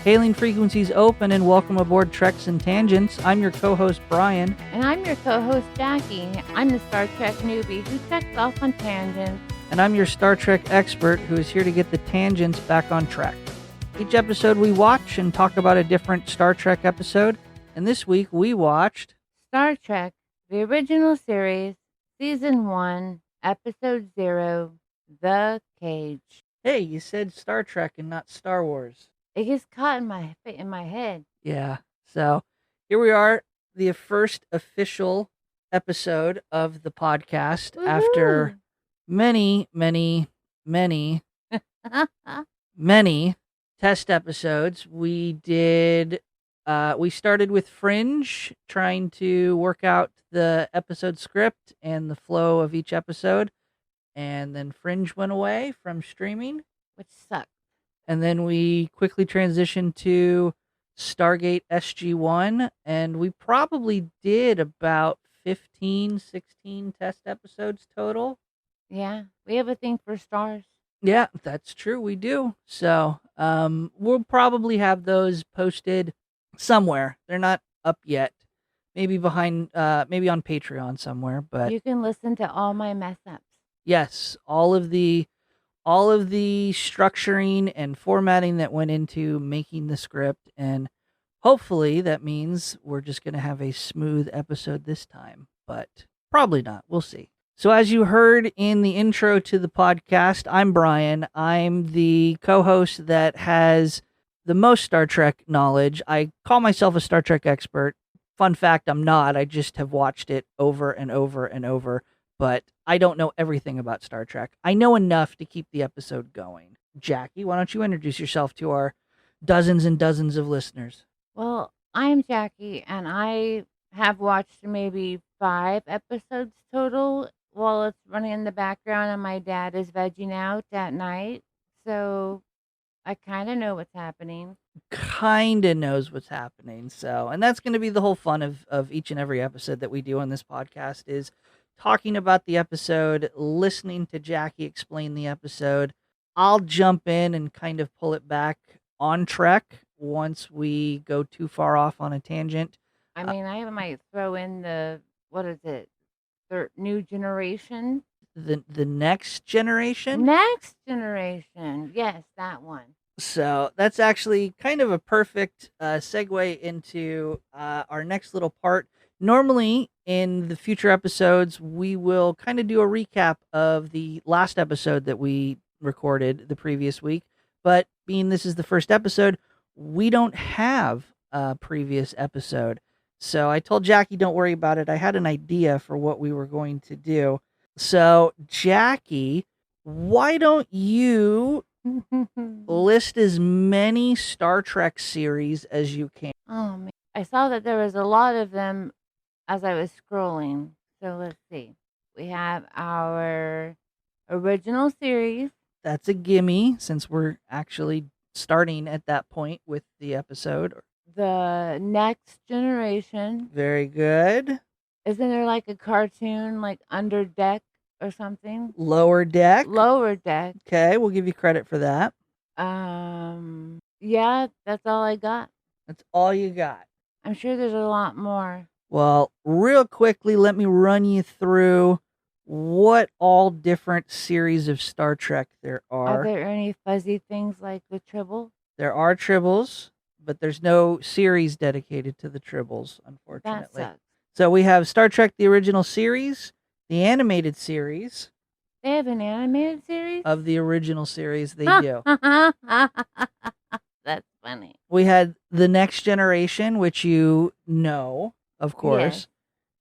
Hailing frequencies open and welcome aboard Treks and Tangents. I'm your co-host Brian. And I'm your co-host Jaci. I'm the Star Trek newbie who checks off on tangents. And I'm your Star Trek expert who is here to get the tangents back on track. Each episode we watch and talk about a different Star Trek episode. And this week we watched Star Trek, the original series, Season 1, Episode 0, The Cage. Hey, you said Star Trek and not Star Wars. It gets caught in my head. Yeah. So here we are, the first official episode of the podcast. Woo-hoo! After many test episodes. We started with Fringe, trying to work out the episode script and the flow of each episode. And then Fringe went away from streaming, which sucked. And then we quickly transitioned to Stargate SG-1, and we probably did about 15, 16 test episodes total. Yeah, we have a thing for stars. Yeah, that's true. We do. So we'll probably have those posted somewhere. They're not up yet. Maybe maybe on Patreon somewhere. But you can listen to all my mess ups. Yes, all of the structuring and formatting that went into making the script, and hopefully that means we're just going to have a smooth episode this time, but probably not. We'll see. So as you heard in the intro to the podcast, I'm Brian. I'm the co-host that has the most Star Trek knowledge. I call myself a Star Trek expert. Fun fact, I'm not. I just have watched it over and over and over. But I don't know everything about Star Trek. I know enough to keep the episode going. Jaci, why don't you introduce yourself to our dozens and dozens of listeners? Well, I'm Jaci, and I have watched maybe 5 episodes total while it's running in the background, and my dad is vegging out at night. So I kind of know what's happening. Kind of knows what's happening. So, and that's going to be the whole fun of each and every episode that we do on this podcast is talking about the episode, listening to Jaci explain the episode. I'll jump in and kind of pull it back on track once we go too far off on a tangent. I mean, I might throw in new generation? The next generation? Next generation. Yes, that one. So that's actually kind of a perfect segue into our next little part. Normally, in the future episodes, we will kind of do a recap of the last episode that we recorded the previous week. But being this is the first episode, we don't have a previous episode. So I told Jaci, don't worry about it. I had an idea for what we were going to do. So, Jaci, why don't you list as many Star Trek series as you can? Oh, man. I saw that there was a lot of them as I was scrolling. So let's see. We have our original series. That's a gimme since we're actually starting at that point with the episode. The Next Generation. Very good. Isn't there like a cartoon like Under Deck or something? Lower Deck. Lower Deck. Okay, we'll give you credit for that. Yeah, that's all I got. That's all you got. I'm sure there's a lot more. Well, real quickly, let me run you through what all different series of Star Trek there are. Are there any fuzzy things like the Tribble? There are Tribbles, but there's no series dedicated to the Tribbles, unfortunately. That sucks. So we have Star Trek, the original series, the animated series. They have an animated series? Of the original series, they do. That's funny. We had The Next Generation, which you know, of course. Yes.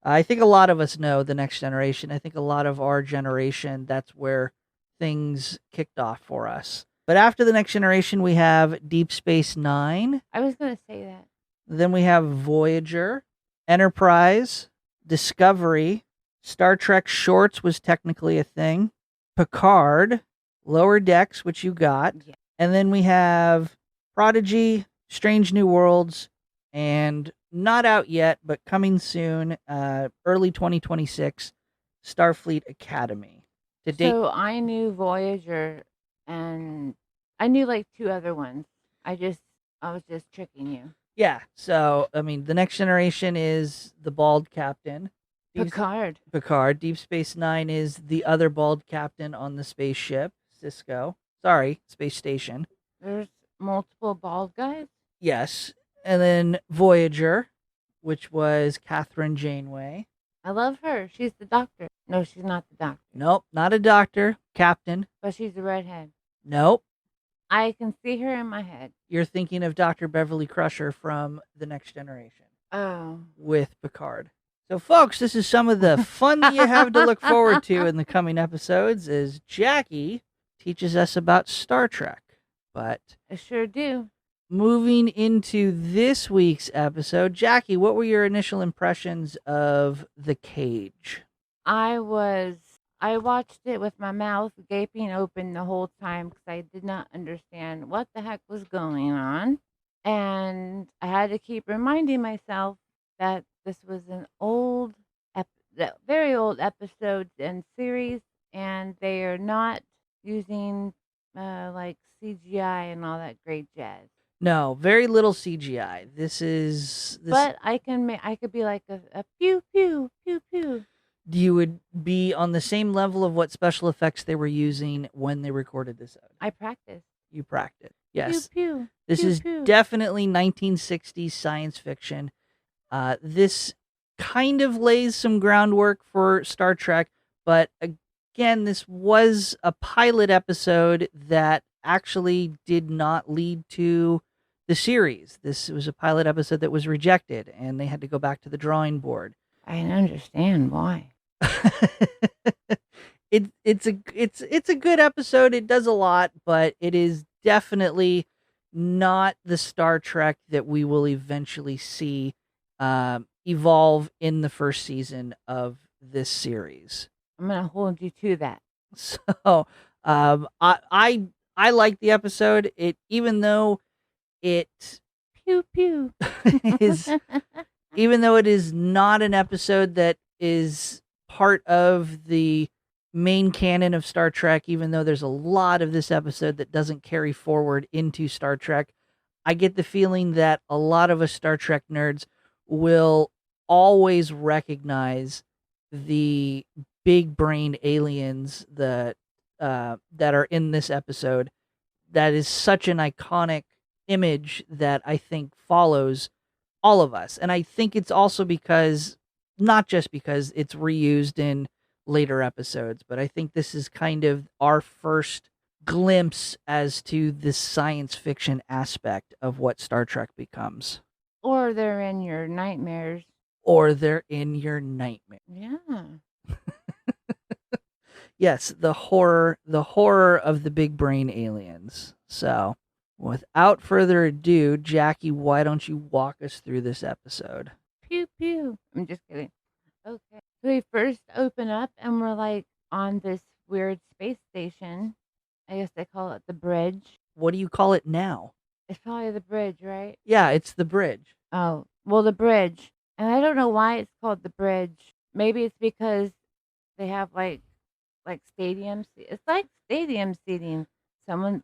I think a lot of us know The Next Generation. I think a lot of our generation, that's where things kicked off for us. But after The Next Generation, we have Deep Space Nine. I was going to say that. Then we have Voyager, Enterprise, Discovery, Star Trek Shorts was technically a thing, Picard, Lower Decks, which you got. Yeah. And then we have Prodigy, Strange New Worlds, and not out yet, but coming soon, early 2026, Starfleet Academy. To date, So I knew Voyager and I knew like 2 other ones. I just I was just tricking you. Yeah. So, I mean, the Next Generation is the bald captain. Picard. Picard. Deep Space Nine is the other bald captain on the spaceship, Cisco. Sorry, space station. There's multiple bald guys. Yes. And then Voyager, which was Catherine Janeway. I love her. She's the doctor. No, she's not the doctor. Nope, not a doctor. Captain. But she's a redhead. Nope. I can see her in my head. You're thinking of Dr. Beverly Crusher from The Next Generation. Oh. With Picard. So, folks, this is some of the fun that you have to look forward to in the coming episodes as Jaci teaches us about Star Trek. But I sure do. Moving into this week's episode, Jaci, what were your initial impressions of The Cage? I watched it with my mouth gaping open the whole time because I did not understand what the heck was going on. And I had to keep reminding myself that this was an very old episode and series, and they are not using like CGI and all that great jazz. No, very little CGI. But I could be like a pew pew pew pew. You would be on the same level of what special effects they were using when they recorded this out. I practiced. You practiced. Yes. Pew pew. This pew, is pew. definitely 1960s science fiction. This kind of lays some groundwork for Star Trek, but again, this was a pilot episode that actually did not lead to the series. This was a pilot episode that was rejected, and they had to go back to the drawing board. I understand why. It's a good episode. It does a lot, but it is definitely not the Star Trek that we will eventually see evolve in the first season of this series. I'm gonna hold you to that. So, I like the episode. Even though it pew pew is even though it is not an episode that is part of the main canon of Star Trek, even though there's a lot of this episode that doesn't carry forward into Star Trek, I get the feeling that a lot of us Star Trek nerds will always recognize the big brain aliens that are in this episode. That is such an iconic image that I think follows all of us. And I think it's also not just because it's reused in later episodes, but I think this is kind of our first glimpse as to this science fiction aspect of what Star Trek becomes. Or they're in your nightmares. Yeah. Yes, the horror of the big brain aliens. So, without further ado, Jaci, why don't you walk us through this episode? Pew pew. I'm just kidding. Okay. So we first open up and we're like on this weird space station. I guess they call it the bridge. What do you call it now? It's probably the bridge, right? Yeah, it's the bridge. Oh, well, the bridge. And I don't know why it's called the bridge. Maybe it's because they have like stadiums. It's like stadium seating. The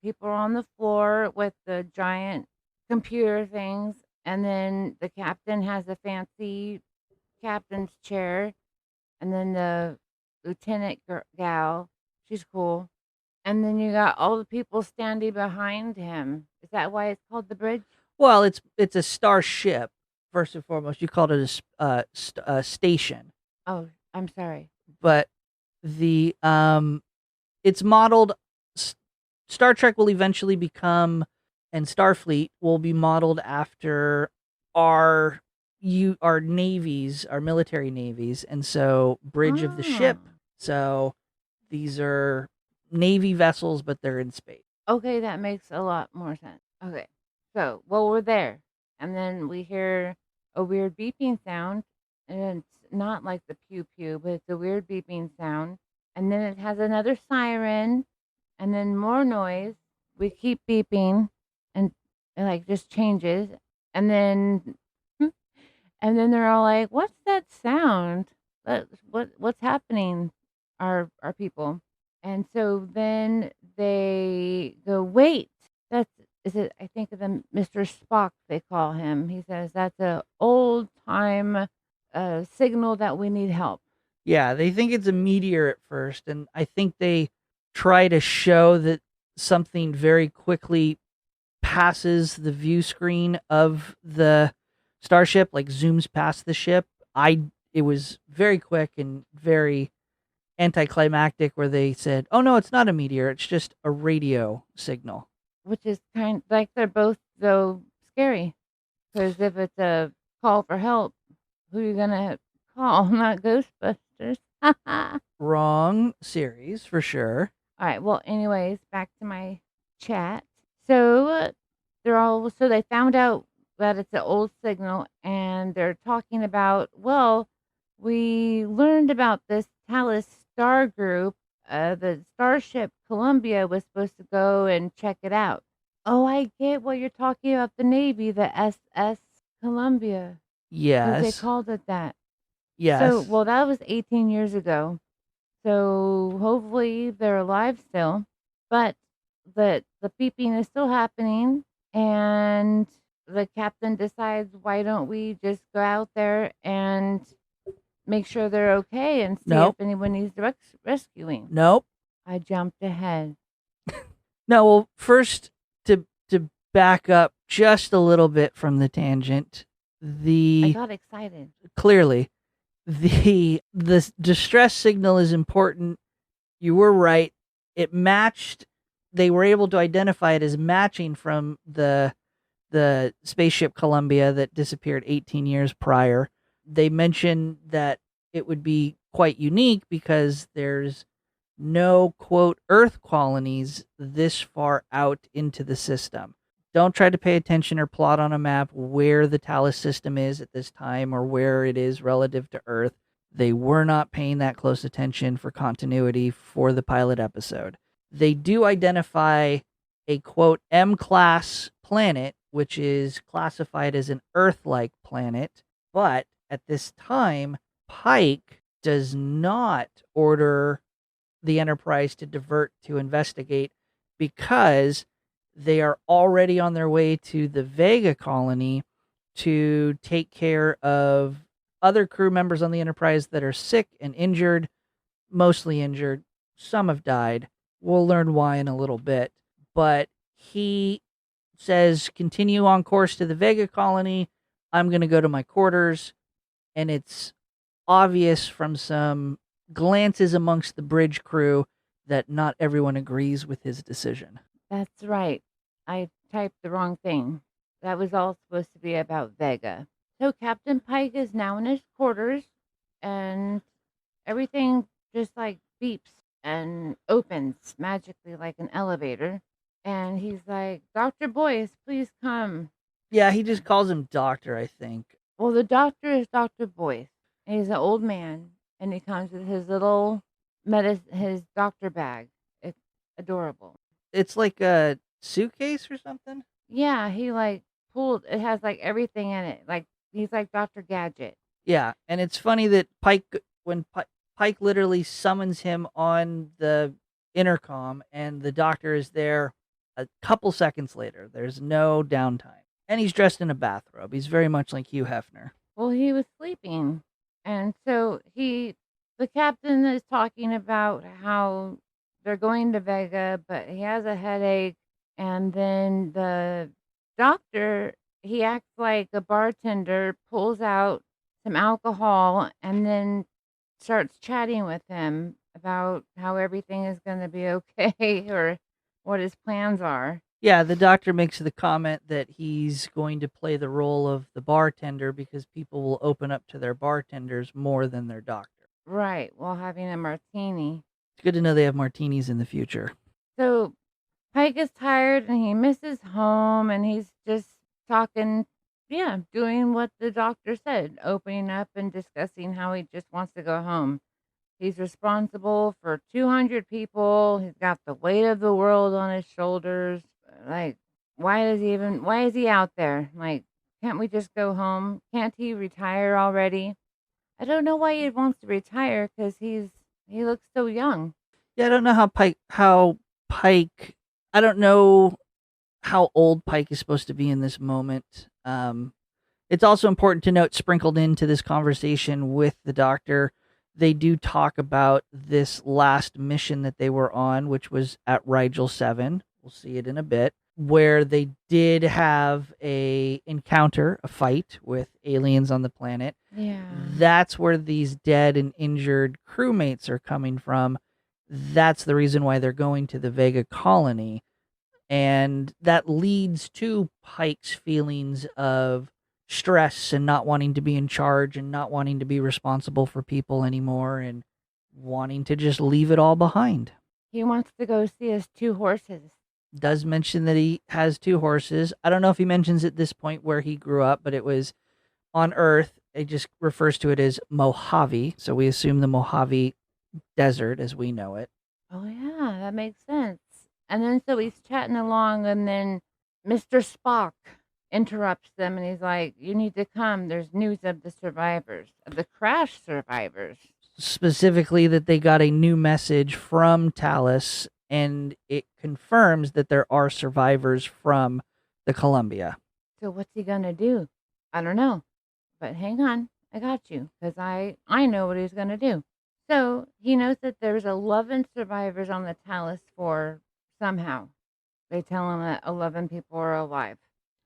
people are on the floor with the giant computer things, and then the captain has a fancy captain's chair, and then the lieutenant gal, she's cool, and then you got all the people standing behind him. Is that why it's called the bridge? Well, it's a starship first and foremost. You called it a station. Oh, I'm sorry, but the it's modeled. Star Trek will eventually become, and Starfleet will be modeled after our navies, our military navies, and so bridge of the ship. So these are Navy vessels, but they're in space. Okay, that makes a lot more sense. Okay, so we're there, and then we hear a weird beeping sound, and it's not like the pew pew, but it's a weird beeping sound, and then it has another siren, and then more noise. We keep beeping, and it like just changes, and then they're all like, "What's that sound? What's happening?" Our people, and so then they go, "Wait, is it? I think of the Mr. Spock. They call him. He says that's a old time signal that we need help. Yeah, they think it's a meteor at first, and I think they try to show that something very quickly passes the view screen of the starship, like zooms past the ship. It was very quick and very anticlimactic where they said, "Oh no, it's not a meteor, it's just a radio signal." Which is kind like they're both so scary. Because if it's a call for help, who are you gonna call? Not Ghostbusters. All Wrong series for sure. right. Well, anyways, back to my chat. So they found out that it's an old signal, and they're talking about, well, we learned about this Talos star group. The starship Columbia was supposed to go and check it out. Oh, I get what you're talking about. The Navy, the SS Columbia, because they Yes. called it that. So, Yes. well, that was 18 years ago. So hopefully they're alive still, but the beeping is still happening, and the captain decides, why don't we just go out there and make sure they're okay and see if Nope. anyone needs rescuing. Nope. I jumped ahead. No, well, first to back up just a little bit from the tangent, I the got excited. clearly the distress signal is important. You were right. It matched. They were able to identify it as matching from the spaceship Columbia that disappeared 18 years prior. They mentioned that it would be quite unique because there's no quote Earth colonies this far out into the system. Don't try to pay attention or plot on a map where the Talos system is at this time or where it is relative to Earth. They were not paying that close attention for continuity for the pilot episode. They do identify a quote M class planet, which is classified as an Earth like planet, but at this time, Pike does not order the Enterprise to divert to investigate because they are already on their way to the Vega colony to take care of other crew members on the Enterprise that are sick and injured, mostly injured. Some have died. We'll learn why in a little bit. But he says, continue on course to the Vega colony. I'm going to go to my quarters. And it's obvious from some glances amongst the bridge crew that not everyone agrees with his decision. That's right. I typed the wrong thing. That was all supposed to be about Vega. So Captain Pike is now in his quarters, and everything just like beeps and opens magically like an elevator. And he's like, Dr. Boyce, please come. Yeah, he just calls him doctor, I think. Well, the doctor is Dr. Boyce. And he's an old man, and he comes with his little his doctor bag. It's adorable. It's like a suitcase or something. Yeah, he like pulled. It has like everything in it. Like he's like Doctor Gadget. Yeah, and it's funny that Pike literally summons him on the intercom, and the doctor is there a couple seconds later. There's no downtime, and he's dressed in a bathrobe. He's very much like Hugh Hefner. Well, he was sleeping, and so the captain is talking about how they're going to Vega, but he has a headache, and then the doctor, he acts like a bartender, pulls out some alcohol, and then starts chatting with him about how everything is going to be okay or what his plans are. Yeah, the doctor makes the comment that he's going to play the role of the bartender because people will open up to their bartenders more than their doctor. Right, while having a martini. It's good to know they have martinis in the future. So Pike is tired and he misses home, and he's just talking, yeah, doing what the doctor said, opening up and discussing how he just wants to go home. He's responsible for 200 people. He's got the weight of the world on his shoulders. Like, why is he out there? Like, can't we just go home? Can't he retire already? I don't know why he wants to retire because he looks so young. Yeah, I don't know how Pike I don't know how old Pike is supposed to be in this moment. It's also important to note, sprinkled into this conversation with the doctor, they do talk about this last mission that they were on, which was at Rigel 7. We'll see it in a bit, where they did have a encounter, a fight with aliens on the planet. Yeah. That's where these dead and injured crewmates are coming from. That's the reason why they're going to the Vega colony. And that leads to Pike's feelings of stress and not wanting to be in charge and not wanting to be responsible for people anymore and wanting to just leave it all behind. He wants to go see his 2 horses. Does mention that he has 2 horses. I don't know if he mentions at this point where he grew up, but it was on Earth. It just refers to it as Mojave. So we assume the Mojave Desert as we know it. Oh, yeah, that makes sense. And then so he's chatting along, and then Mr. Spock interrupts them, and he's like, "You need to come. There's news of the survivors, of the crash survivors." Specifically, that they got a new message from Talos, and it confirms that there are survivors from the Columbia. So what's he gonna do? I don't know. But hang on, I got you, because I know what he's gonna do. So he knows that there's 11 survivors on the Talos for somehow. They tell him that 11 people are alive.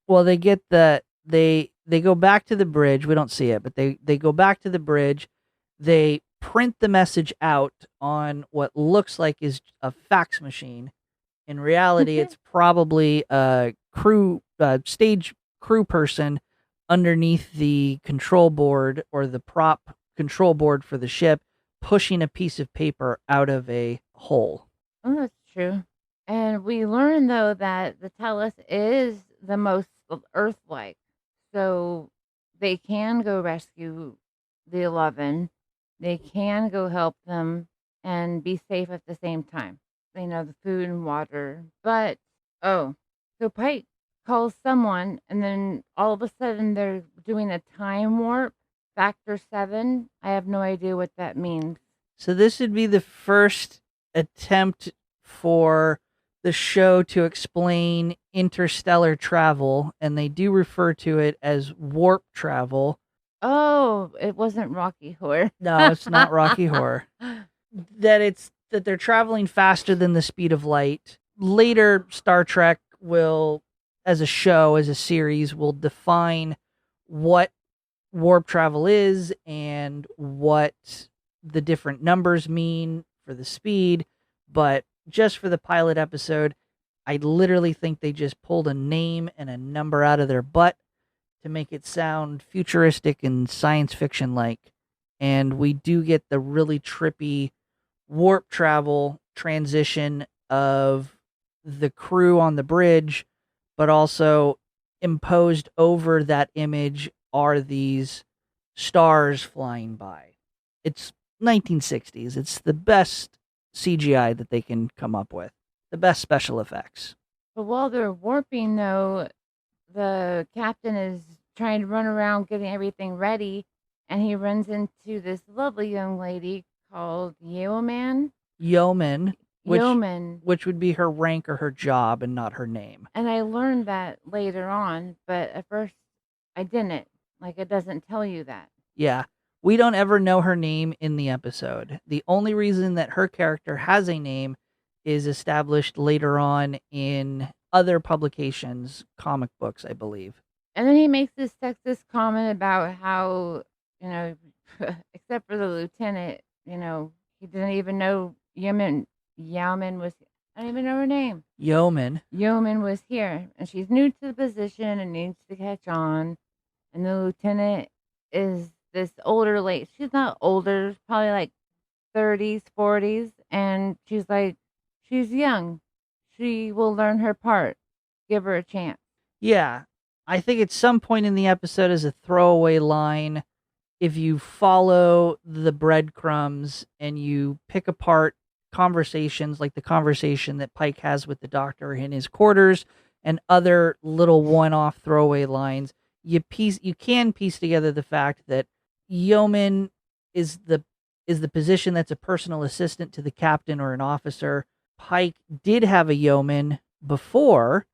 Well, they get they go back to the bridge. We don't see it, but they go back to the bridge. They print the message out on what looks like is a fax machine. In reality, it's probably a stage crew person underneath the control board or the prop control board for the ship, pushing a piece of paper out of a hole. Oh, that's true. And we learn, though, that the Talos is the most Earth-like. So they can go rescue the 11. They can go help them and be safe at the same time. They know the food and water. But, so Pike calls someone, and then all of a sudden they're doing a time warp, factor 7. I have no idea what that means. So this would be the first attempt for the show to explain interstellar travel, and they do refer to it as warp travel. Oh, it wasn't Rocky Horror. No, it's not Rocky Horror. That they're traveling faster than the speed of light. Later, Star Trek will, as a show, as a series, will define what warp travel is and what the different numbers mean for the speed. But just for the pilot episode, I literally think they just pulled a name and a number out of their butt to make it sound futuristic and science fiction like. And we do get the really trippy warp travel transition of the crew on the bridge, but also imposed over that image are these stars flying by. It's 1960s. It's the best CGI that they can come up with, the best special effects. But while they're warping, though, the captain is trying to run around getting everything ready, and he runs into this lovely young lady called Yeoman, which would be her rank or her job and not her name. And I learned that later on, but at first I didn't. Like, it doesn't tell you that. Yeah. We don't ever know her name in the episode. The only reason that her character has a name is established later on in other publications, comic books, I believe. And then he makes this sexist comment about how, except for the lieutenant, he didn't even know Yeoman was, I don't even know her name. Yeoman was here, and she's new to the position and needs to catch on. And the lieutenant is this older lady. She's not older, probably like 30s, 40s. And she's like, she's young. She will learn her part. Give her a chance. Yeah. I think at some point in the episode as a throwaway line, if you follow the breadcrumbs and you pick apart conversations like the conversation that Pike has with the doctor in his quarters and other little one-off throwaway lines, you can piece together the fact that Yeoman is the position that's a personal assistant to the captain or an officer. Pike did have a yeoman before,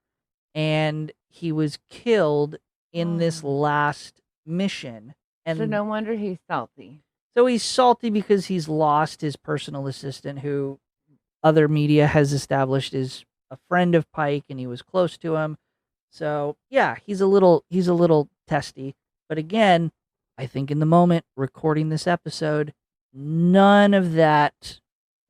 and he was killed in this Oh. last mission. So And no wonder he's salty. so he's salty because he's lost his personal assistant, who other media has established is a friend of Pike, and he was close to him. So yeah, he's a little testy. But again, I think in the moment recording this episode, none of that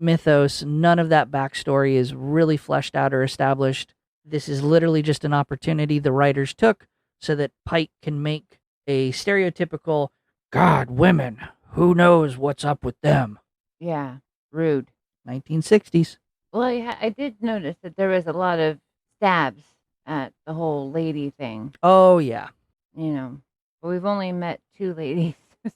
mythos, none of that backstory is really fleshed out or established. This is literally just an opportunity the writers took so that Pike can make a stereotypical, God, women, who knows what's up with them? Yeah, rude. 1960s. Well, I did notice that there was a lot of stabs at the whole lady thing. Oh, yeah. You know, but we've only met 2 ladies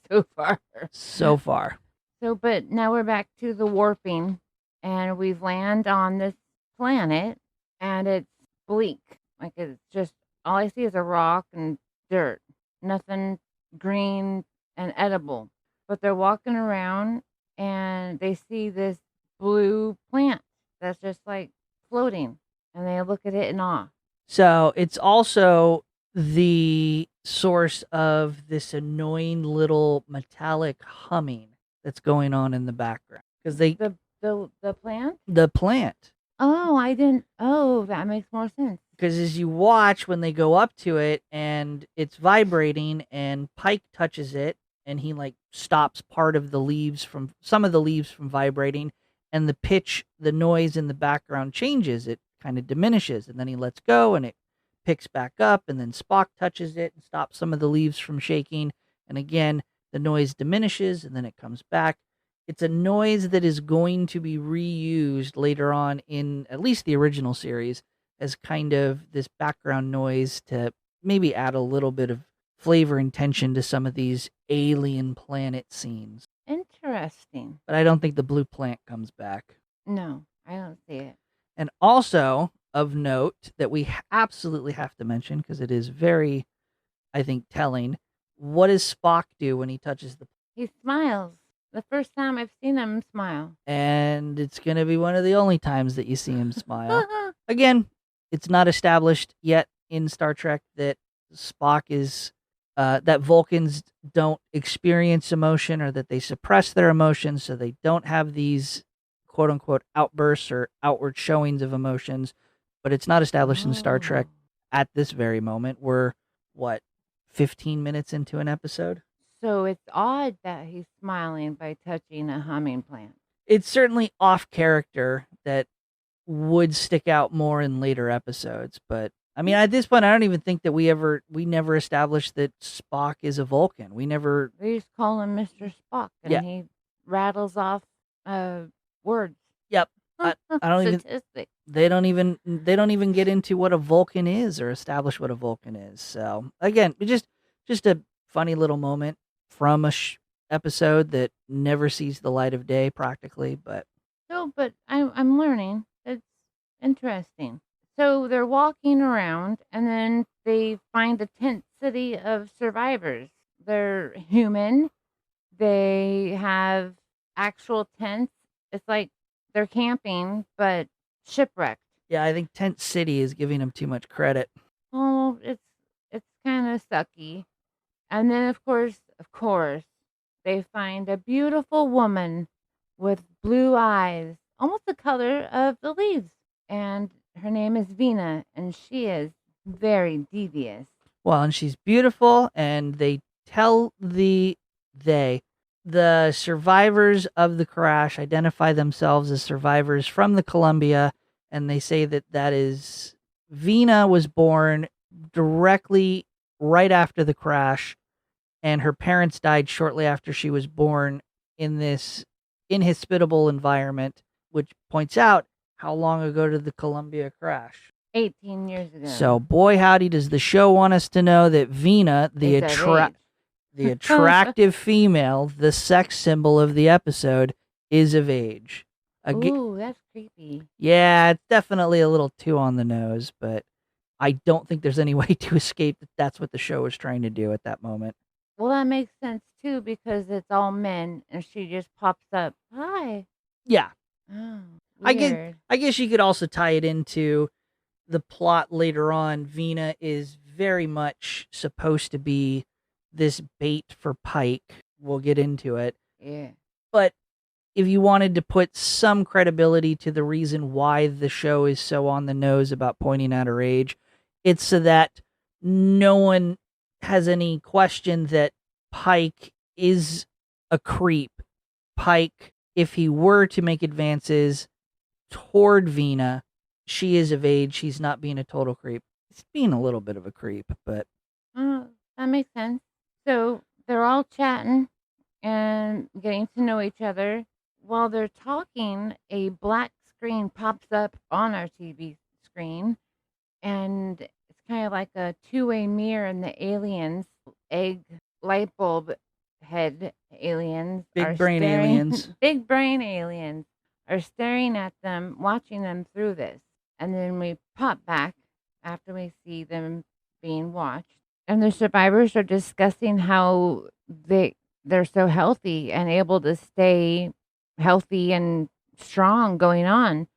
so far. So far. So, but now we're back to the warping, and we've landed on this planet, and it's bleak. Like, it's just all I see is a rock and dirt, nothing green and edible. But they're walking around, and they see this blue plant that's just like floating, and they look at it in awe. So it's also the source of this annoying little metallic humming that's going on in the background. Because The plant? the plant. Oh, I didn't. Oh, that makes more sense. Because as you watch when they go up to it and it's vibrating and Pike touches it and he like stops part of some of the leaves from vibrating, and the pitch, the noise in the background changes. It kind of diminishes, and then he lets go and it picks back up, and then Spock touches it and stops some of the leaves from shaking. And again, the noise diminishes and then it comes back. It's a noise that is going to be reused later on in at least the original series as kind of this background noise to maybe add a little bit of flavor and tension to some of these alien planet scenes. Interesting. But I don't think the blue plant comes back. No, I don't see it. And also of note that we absolutely have to mention, because it is very, I think, telling. What does Spock do when he touches the? He smiles. The first time I've seen him smile. And it's going to be one of the only times that you see him smile. Again, it's not established yet in Star Trek that Spock is that Vulcans don't experience emotion, or that they suppress their emotions, so they don't have these quote unquote outbursts or outward showings of emotions. But it's not established in Star Trek at this very moment. We're 15 minutes into an episode? So it's odd that he's smiling by touching a humming plant. It's certainly off character that would stick out more in later episodes. But I mean, at this point, I don't even think that we never established that Spock is a Vulcan. We just call him Mr. Spock, and he rattles off words. Yep. I don't even. Statistic. They don't even get into what a Vulcan is or establish what a Vulcan is. So again, just a funny little moment from a episode that never sees the light of day practically. But but I'm learning. It's interesting. So they're walking around, and then they find a tent city of survivors. They're human. They have actual tents. It's like they're camping, but shipwrecked. Yeah, I think Tent City is giving them too much credit. Oh, it's kind of sucky. And then of course, they find a beautiful woman with blue eyes, almost the color of the leaves. And her name is Vina, and she is very devious. Well, and she's beautiful, and they tell the survivors of the crash identify themselves as survivors from the Columbia, and they say that is Vina was born directly right after the crash, and her parents died shortly after she was born in this inhospitable environment, which points out how long ago did the Columbia crash? 18 years ago. So, boy howdy, does the show want us to know that Vina, the attractive female, the sex symbol of the episode, is of age. Ooh, that's creepy. Yeah, it's definitely a little too on the nose, but I don't think there's any way to escape that that's what the show was trying to do at that moment. Well, that makes sense too, because it's all men, and she just pops up. Hi. Yeah. Oh, I guess you could also tie it into the plot later on, Vina is very much supposed to be this bait for Pike. We'll get into it. Yeah. But if you wanted to put some credibility to the reason why the show is so on the nose about pointing out her age, it's so that no one has any question that Pike is a creep. Pike, if he were to make advances toward Vina, she is of age. She's not being a total creep. It's being a little bit of a creep, but Oh, that makes sense. So they're all chatting and getting to know each other. While they're talking, a black screen pops up on our TV screen, and it's kind of like a two-way mirror, and the aliens, egg light bulb head aliens, big are brain staring, aliens. big brain aliens are staring at them, watching them through this. And then we pop back after we see them being watched, and the survivors are discussing how they're so healthy and able to stay healthy and strong going on.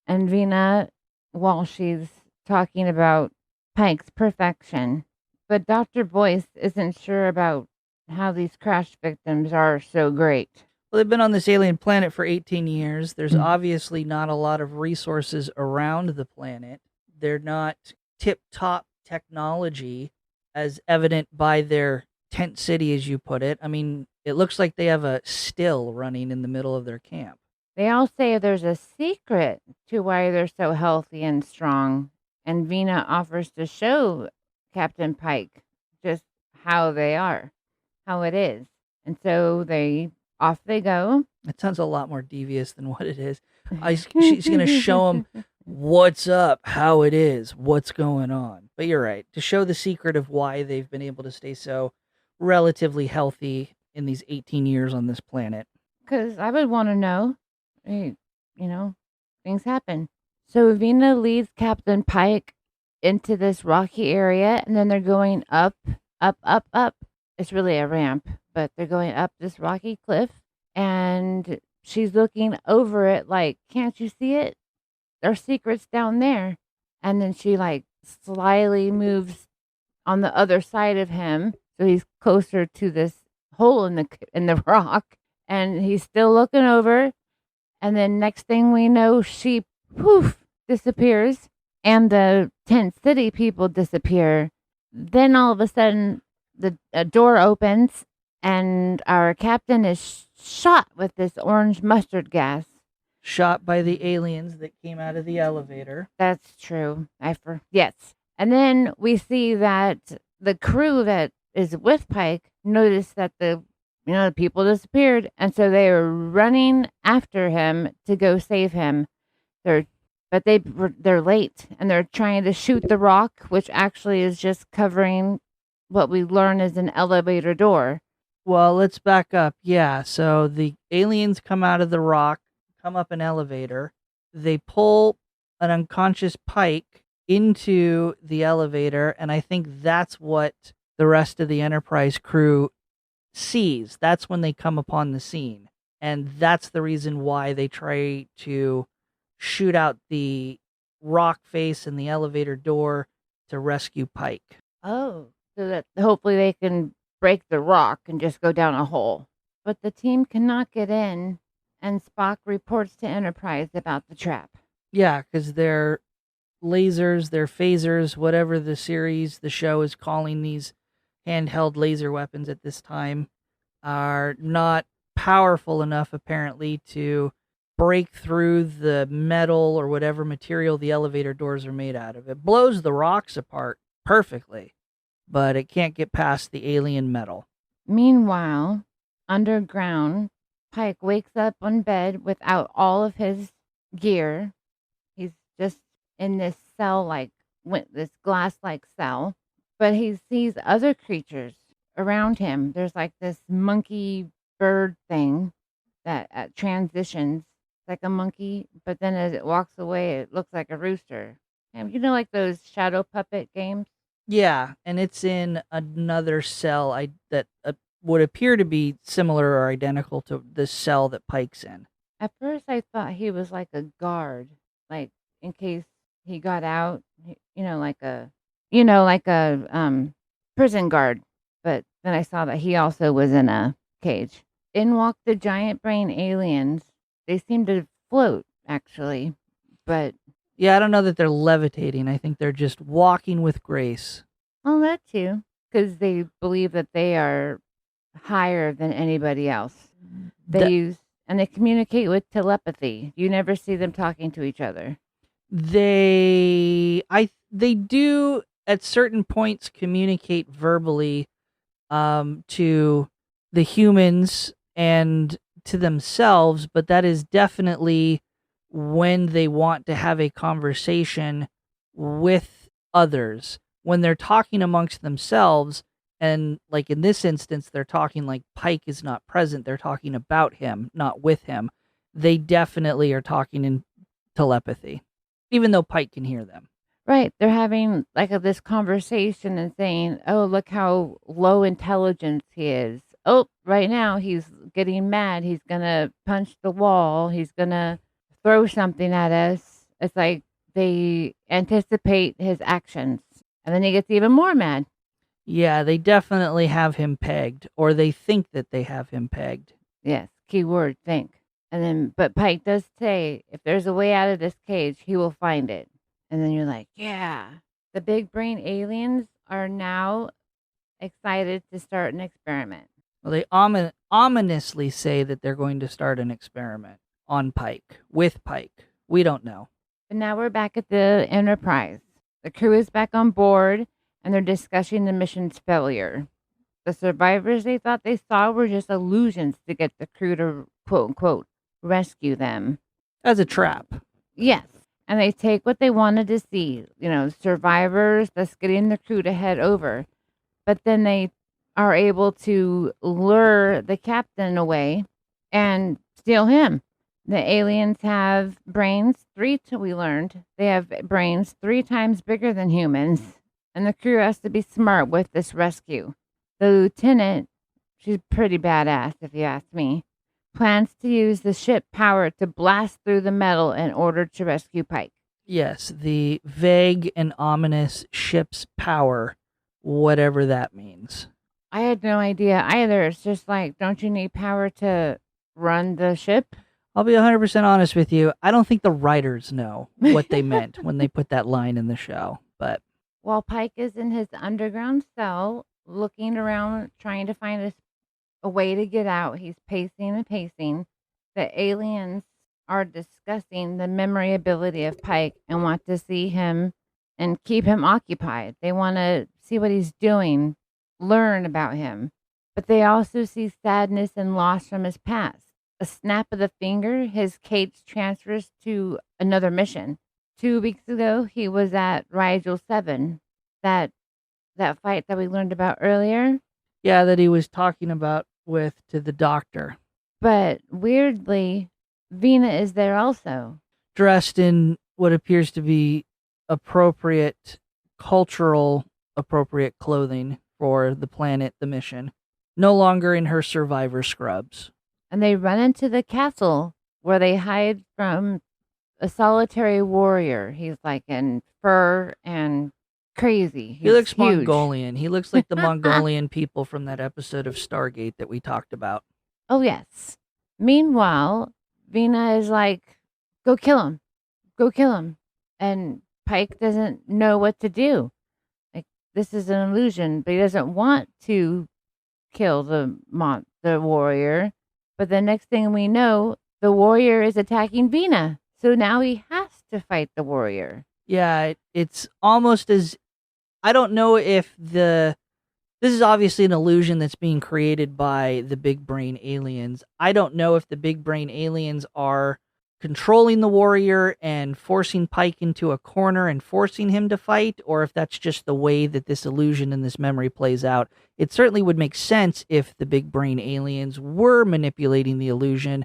And Vina, while she's talking about Pike's perfection, but Dr. Boyce isn't sure about how these crash victims are so great. Well, they've been on this alien planet for 18 years. There's obviously not a lot of resources around the planet. They're not tip-top technology, as evident by their tent city, as you put it. I mean, it looks like they have a still running in the middle of their camp. They all say there's a secret to why they're so healthy and strong, and Vina offers to show Captain Pike just how they are, how it is. And so off they go. It sounds a lot more devious than what it is. She's going to show them what's up, how it is, what's going on. But you're right. To show the secret of why they've been able to stay so relatively healthy in these 18 years on this planet. Because I would want to know. Hey, things happen. So Vina leads Captain Pike into this rocky area, and then they're going up, up, up, up. It's really a ramp, but they're going up this rocky cliff, and she's looking over it like, can't you see it? There's secrets down there. And then she like slyly moves on the other side of him, so he's closer to this hole in the rock, and he's still looking over. And then next thing we know, she poof disappears, and the tent city people disappear. Then all of a sudden, the door opens, and our captain is shot with this orange mustard gas. Shot by the aliens that came out of the elevator. That's true. Yes. And then we see that the crew that is with Pike noticed that the people disappeared, and so they are running after him to go save him. They're late, and they're trying to shoot the rock, which actually is just covering what we learn is an elevator door. Well, let's back up. Yeah, so the aliens come out of the rock, come up an elevator. They pull an unconscious Pike into the elevator, and I think that's what the rest of the Enterprise crew sees. That's when they come upon the scene, and that's the reason why they try to shoot out the rock face and the elevator door to rescue Pike. Oh, so that hopefully they can break the rock and just go down a hole. But the team cannot get in, and Spock reports to Enterprise about the trap. Yeah, because their lasers, their phasers, whatever the show is calling these handheld laser weapons at this time, are not powerful enough apparently to break through the metal or whatever material the elevator doors are made out of. It blows the rocks apart perfectly, but it can't get past the alien metal. Meanwhile, underground, Pike wakes up on bed without all of his gear. He's just in this this glass-like cell, but he sees other creatures around him. There's like this monkey bird thing that transitions like a monkey, but then as it walks away, it looks like a rooster. And like those shadow puppet games? Yeah, and it's in another cell that would appear to be similar or identical to the cell that Pike's in. At first, I thought he was like a guard, like in case he got out, like a prison guard. But then I saw that he also was in a cage. In walked the giant brain aliens. They seem to float, actually. But, Yeah, I don't know that they're levitating. I think they're just walking with grace. well, that too. Because they believe that they are higher than anybody else. That And they communicate with telepathy. You never see them talking to each other. they do at certain points communicate verbally to the humans and to themselves, but that is definitely when they want to have a conversation with others. When they're talking amongst themselves, and like in this instance, they're talking like Pike is not present, they're talking about him, not with him. They definitely are talking in telepathy, even though Pike can hear them. Right. They're having this conversation and saying, oh, look how low intelligence he is. Oh, right now he's getting mad. He's going to punch the wall. He's going to throw something at us. It's like they anticipate his actions. And then he gets even more mad. Yeah, they definitely have him pegged, or they think that they have him pegged. Yes. Keyword think. But Pike does say, if there's a way out of this cage, he will find it. And then you're like, yeah. The big brain aliens are now excited to start an experiment. Well, they ominously say that they're going to start an experiment on Pike, with Pike. We don't know. But now we're back at the Enterprise. The crew is back on board, and they're discussing the mission's failure. The survivors they thought they saw were just illusions to get the crew to, quote unquote, rescue them. As a trap. Yes. And they take what they wanted to see, survivors, that's getting the crew to head over. But then they are able to lure the captain away and steal him. The aliens have brains, we learned. They have brains 3 times bigger than humans. And the crew has to be smart with this rescue. The lieutenant, she's pretty badass if you ask me, plans to use the ship power to blast through the metal in order to rescue Pike. Yes, the vague and ominous ship's power, whatever that means. I had no idea either. It's just like, don't you need power to run the ship? I'll be 100% honest with you. I don't think the writers know what they meant when they put that line in the show. But while Pike is in his underground cell, looking around, trying to find a way to get out, he's pacing and pacing. The aliens are discussing the memory ability of Pike and want to see him and keep him occupied. They want to see what he's doing, learn about him. But they also see sadness and loss from his past. A snap of the finger, his cage transfers to another mission. 2 weeks ago, he was at Rigel 7, that fight that we learned about earlier. Yeah, that he was talking about to the doctor. But weirdly, Vina is there also. Dressed in what appears to be cultural appropriate clothing for the planet, the mission. No longer in her survivor scrubs. And they run into the castle where they hide from a solitary warrior. He's like in fur and crazy. He looks huge. Mongolian. He looks like the Mongolian people from that episode of Stargate that we talked about. Oh, yes. Meanwhile, Vina is like, go kill him. Go kill him. And Pike doesn't know what to do. Like, this is an illusion, but he doesn't want to kill the warrior. But the next thing we know, the warrior is attacking Vina. So now he has to fight the warrior. Yeah, it's almost as... I don't know if this is obviously an illusion that's being created by the big brain aliens. I don't know if the big brain aliens are controlling the warrior and forcing Pike into a corner and forcing him to fight, or if that's just the way that this illusion and this memory plays out. It certainly would make sense if the big brain aliens were manipulating the illusion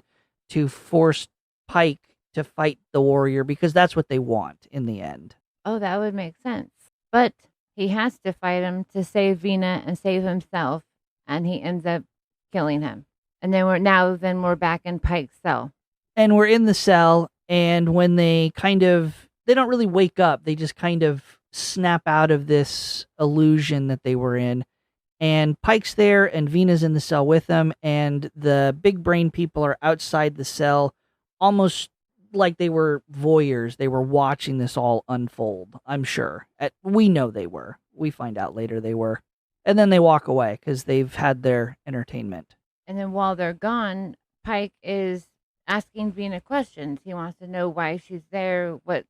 to force Pike to fight the warrior, because that's what they want in the end. Oh, that would make sense. But he has to fight him to save Vina and save himself, and he ends up killing him. And then we're back in Pike's cell. And we're in the cell, and when they kind of they don't really wake up. They just kind of snap out of this illusion that they were in. And Pike's there, and Vina's in the cell with them, and the big brain people are outside the cell, almost like they were voyeurs. They were watching this all unfold, I'm sure. We know they were. We find out later they were. And then they walk away because they've had their entertainment. And then while they're gone, Pike is asking Vina questions. He wants to know why she's there. What's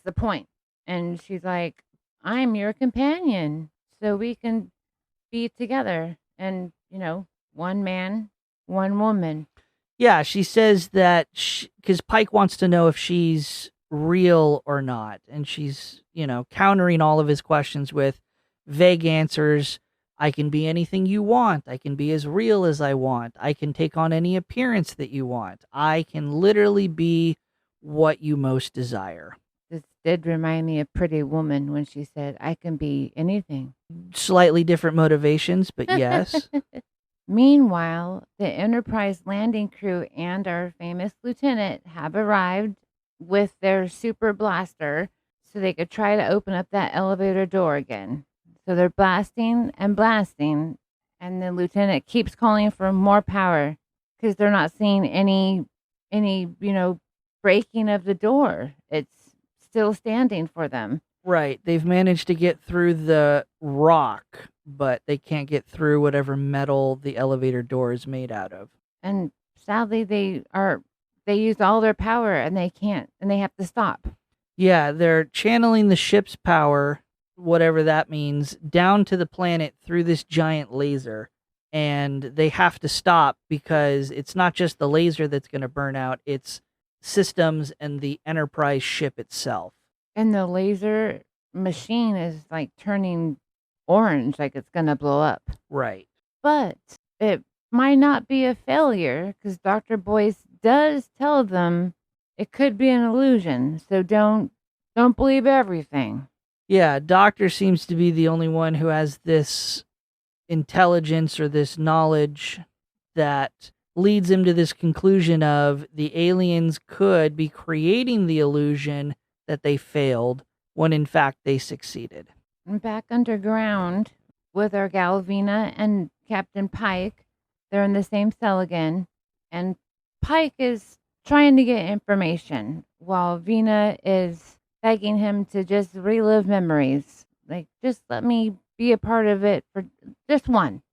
the point? And she's like, I'm your companion, so we can be together. And, one man, one woman. Yeah, she says that because Pike wants to know if she's real or not. And she's, countering all of his questions with vague answers. I can be anything you want. I can be as real as I want. I can take on any appearance that you want. I can literally be what you most desire. This did remind me of Pretty Woman when she said, I can be anything. Slightly different motivations, but yes. Meanwhile, the Enterprise landing crew and our famous lieutenant have arrived with their super blaster so they could try to open up that elevator door again. So they're blasting and blasting, and the lieutenant keeps calling for more power because they're not seeing any breaking of the door. It's still standing for them. Right. They've managed to get through the rock, but they can't get through whatever metal the elevator door is made out of. And sadly, they used all their power, and they can't, and they have to stop. Yeah, they're channeling the ship's power, whatever that means, down to the planet through this giant laser. And they have to stop because it's not just the laser that's going to burn out, it's systems and the Enterprise ship itself. And the laser machine is like turning orange, like it's going to blow up. Right. But it might not be a failure because Dr. Boyce does tell them it could be an illusion. So don't believe everything. Yeah, Doctor seems to be the only one who has this intelligence or this knowledge that leads him to this conclusion of the aliens could be creating the illusion that they failed when in fact they succeeded. And back underground with our gal Vina and Captain Pike, they're in the same cell again, and Pike is trying to get information while Vina is begging him to just relive memories. Like, just let me be a part of it for just one.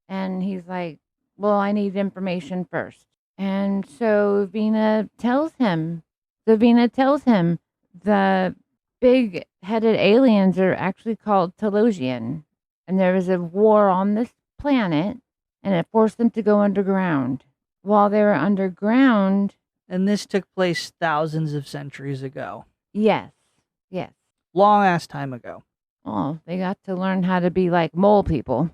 And he's like, well, I need information first. And so Vina tells him the big-headed aliens are actually called Telosian. And there was a war on this planet, and it forced them to go underground. While they were underground... And this took place thousands of centuries ago. Yes. Long-ass time ago. Oh, they got to learn how to be like mole people.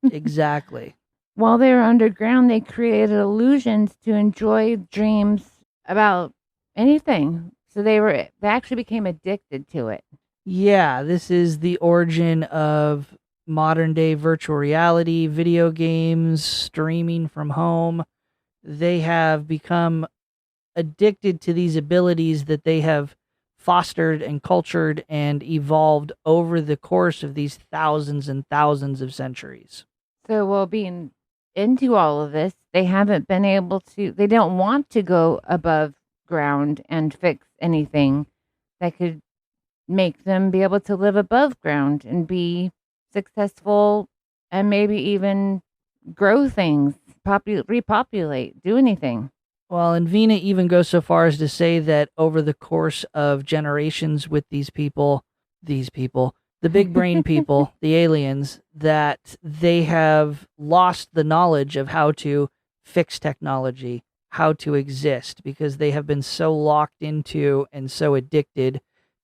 Exactly. While they were underground, they created illusions to enjoy dreams about anything. So they actually became addicted to it. Yeah, this is the origin of modern-day virtual reality, video games, streaming from home. They have become addicted to these abilities that they have fostered and cultured and evolved over the course of these thousands and thousands of centuries. So while being into all of this, they don't want to go above ground and fix anything that could make them be able to live above ground and be successful and maybe even grow things, repopulate, do anything. Well, and Vina even goes so far as to say that over the course of generations with these people, the big brain people, the aliens, that they have lost the knowledge of how to fix technology, how to exist, because they have been so locked into and so addicted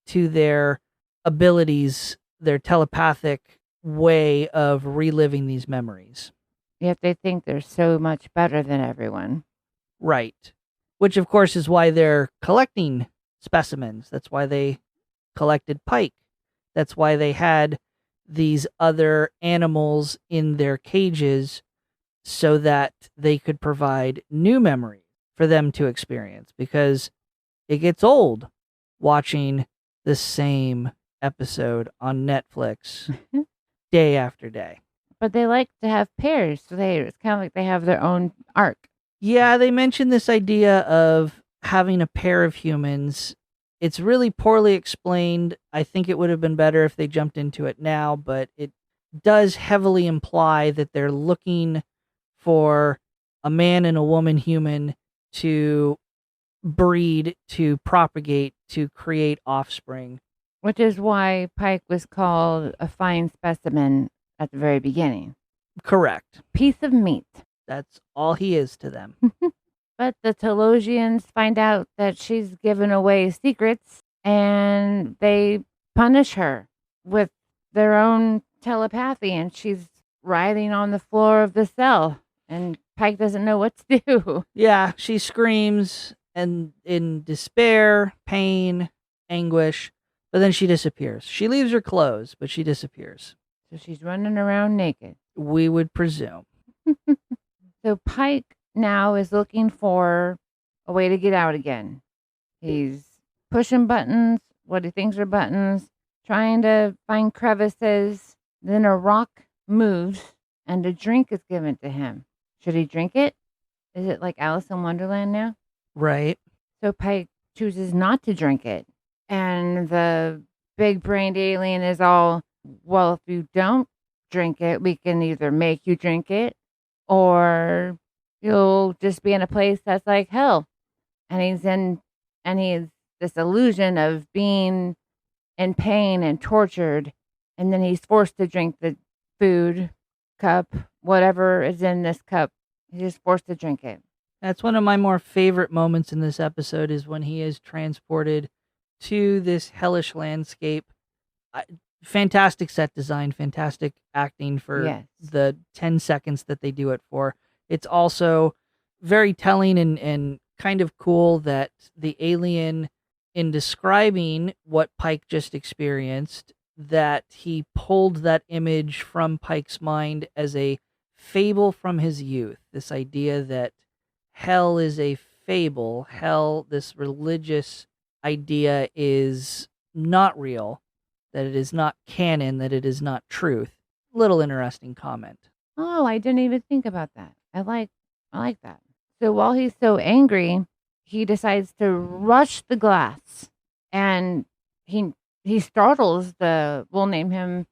to their abilities, their telepathic way of reliving these memories. Yet they think they're so much better than everyone. Right. Which, of course, is why they're collecting specimens. That's why they collected Pike. That's why they had these other animals in their cages so that they could provide new memories for them to experience. Because it gets old watching the same episode on Netflix day after day. But they like to have pairs, so it's kind of like they have their own arc. Yeah, they mentioned this idea of having a pair of humans. It's really poorly explained. I think it would have been better if they jumped into it now, but it does heavily imply that they're looking for a man and a woman human to breed, to propagate, to create offspring. Which is why Pike was called a fine specimen at the very beginning. Correct. Piece of meat. That's all he is to them. But the Telosians find out that she's given away secrets and they punish her with their own telepathy, and she's writhing on the floor of the cell and Pike doesn't know what to do. Yeah, she screams and in despair, pain, anguish, but then she disappears. She leaves her clothes, but she disappears. So she's running around naked. We would presume. So Pike now is looking for a way to get out again. He's pushing buttons, what he thinks are buttons, trying to find crevices. Then a rock moves and a drink is given to him. Should he drink it? Is it like Alice in Wonderland now? Right. So Pike chooses not to drink it. And the big brained alien is all, well, if you don't drink it, we can either make you drink it or you'll just be in a place that's like hell. And he's this illusion of being in pain and tortured. And then he's forced to drink the food cup, whatever is in this cup. He's forced to drink it. That's one of my more favorite moments in this episode is when he is transported to this hellish landscape. Fantastic set design, fantastic acting for the 10 seconds that they do it for. It's also very telling and kind of cool that the alien, in describing what Pike just experienced, that he pulled that image from Pike's mind as a fable from his youth. This idea that hell is a fable. Hell, this religious idea, is not real, that it is not canon, that it is not truth. Little interesting comment. Oh, I didn't even think about that. I like that. So while he's so angry, he decides to rush the glass, and he startles we'll name him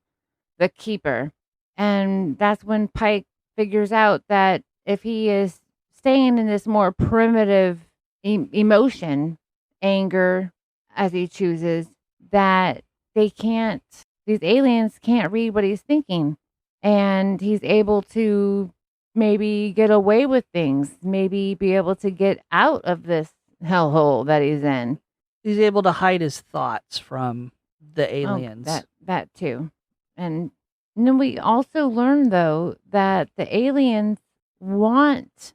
the keeper. And that's when Pike figures out that if he is staying in this more primitive emotion, anger, as he chooses, that these aliens can't read what he's thinking. And he's able to maybe get away with things, maybe be able to get out of this hellhole that he's in. He's able to hide his thoughts from the aliens. That too. And then we also learn, though, that the aliens want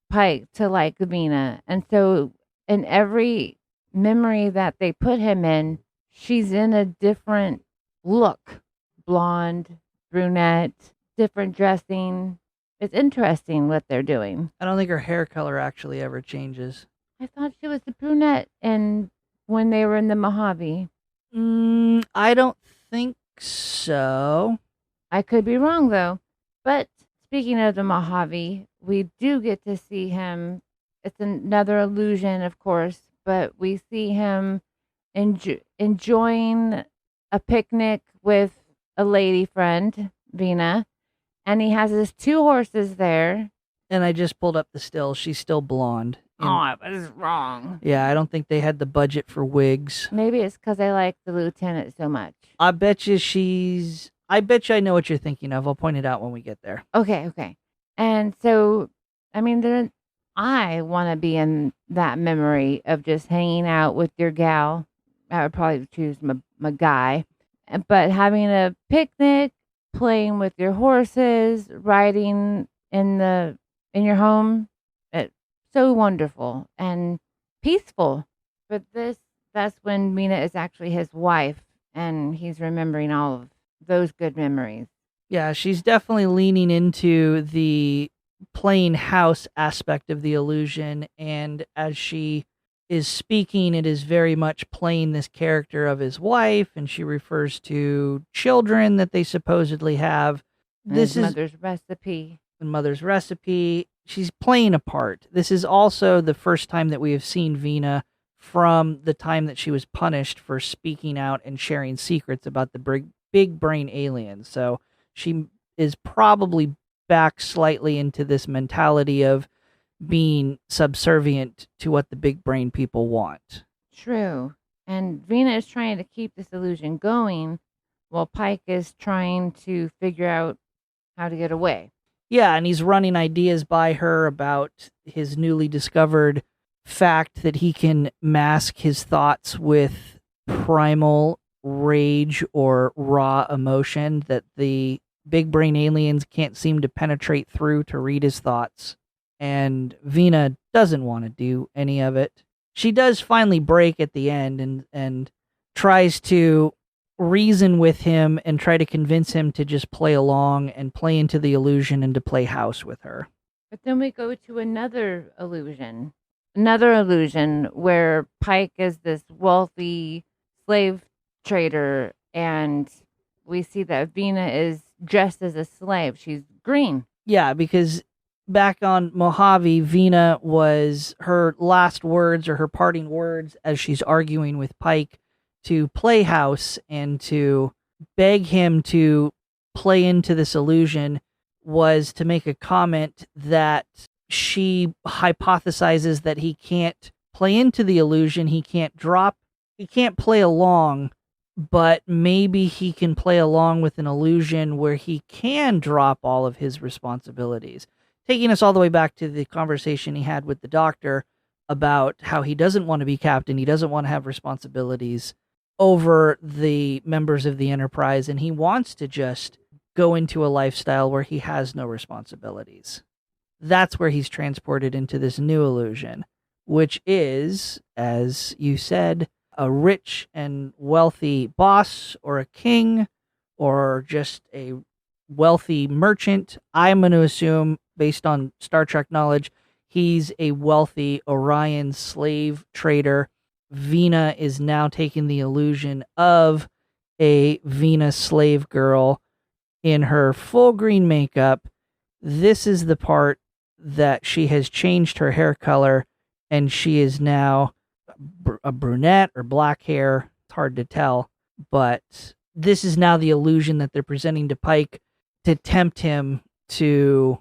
Pike to like Vina. And so in every memory that they put him in, she's in a different look. Blonde, brunette, different dressing. It's interesting what they're doing. I don't think her hair color actually ever changes. I thought she was a brunette and when they were in the Mojave. I don't think so. I could be wrong, though. But speaking of the Mojave, we do get to see him. It's another illusion, of course, but we see him enjoying a picnic with a lady friend, Vina, and he has his 2 horses there. And I just pulled up the still. She's still blonde. Oh, I was wrong. Yeah, I don't think they had the budget for wigs. Maybe it's because I like the lieutenant so much. I bet you I know what you're thinking of. I'll point it out when we get there. Okay. And so, I mean, I want to be in that memory of just hanging out with your gal. I would probably choose my guy. But having a picnic, playing with your horses, riding in your home, it's so wonderful and peaceful. But that's when Mina is actually his wife, and he's remembering all of those good memories. Yeah, she's definitely leaning into the playing house aspect of the illusion, and as she is speaking, it is very much playing this character of his wife, and she refers to children that they supposedly have. And This his is mother's recipe. Mother's recipe. She's playing a part. This is also the first time that we have seen Vina from the time that she was punished for speaking out and sharing secrets about the big brain aliens. So she is probably back slightly into this mentality of being subservient to what the big brain people want. True. And Vina is trying to keep this illusion going while Pike is trying to figure out how to get away. Yeah, and he's running ideas by her about his newly discovered fact that he can mask his thoughts with primal rage or raw emotion that the big brain aliens can't seem to penetrate through to read his thoughts. And Vina doesn't want to do any of it. She does finally break at the end and tries to reason with him and try to convince him to just play along and play into the illusion and to play house with her. But then we go to another illusion where Pike is this wealthy slave trader, and we see that Vina is dressed as a slave. She's green. Yeah, because back on Mojave, Vina was her last words or her parting words as she's arguing with Pike to play house and to beg him to play into this illusion was to make a comment that she hypothesizes that he can't play into the illusion, he can't play along, but maybe he can play along with an illusion where he can drop all of his responsibilities. Taking us all the way back to the conversation he had with the doctor about how he doesn't want to be captain, he doesn't want to have responsibilities over the members of the Enterprise, and he wants to just go into a lifestyle where he has no responsibilities. That's where he's transported into this new illusion, which is, as you said, a rich and wealthy boss or a king or just a wealthy merchant. I'm going to assume, based on Star Trek knowledge, he's a wealthy Orion slave trader. Vina is now taking the illusion of a Vina slave girl in her full green makeup. This is the part that she has changed her hair color, and she is now a brunette or black hair. It's hard to tell, but this is now the illusion that they're presenting to Pike to tempt him to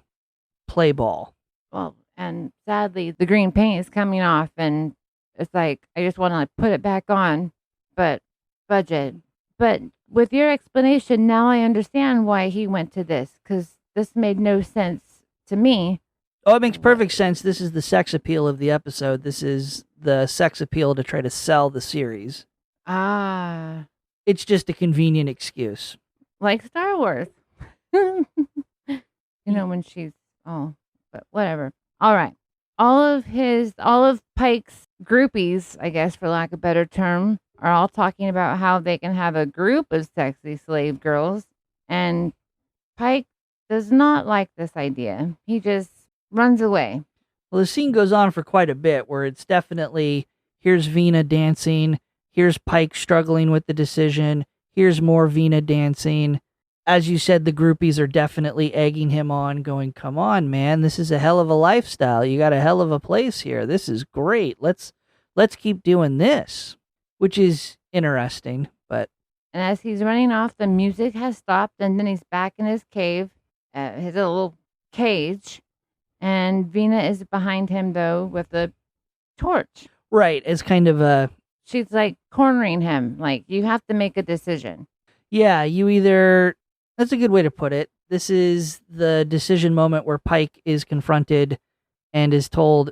play ball. Well, and sadly, the green paint is coming off, and it's like, I just want to put it back on, but budget. But with your explanation, now I understand why he went to this, because this made no sense to me. Oh, it makes perfect sense. This is the sex appeal of the episode. This is the sex appeal to try to sell the series. Ah. It's just a convenient excuse. Like Star Wars. When she's, but whatever. All right. All of Pike's groupies, I guess, for lack of a better term, are all talking about how they can have a group of sexy slave girls. And Pike does not like this idea. He just runs away. Well, the scene goes on for quite a bit where it's definitely, here's Vina dancing, here's Pike struggling with the decision, here's more Vina dancing. As you said, the groupies are definitely egging him on, going, come on, man, this is a hell of a lifestyle. You got a hell of a place here. This is great. Let's keep doing this, which is interesting. But and as he's running off, the music has stopped, and then he's back in his cave, his little cage, and Vina is behind him, though, with a torch. Right, as kind of a... She's, like, cornering him. Like, you have to make a decision. Yeah, you either... That's a good way to put it. This is the decision moment where Pike is confronted and is told,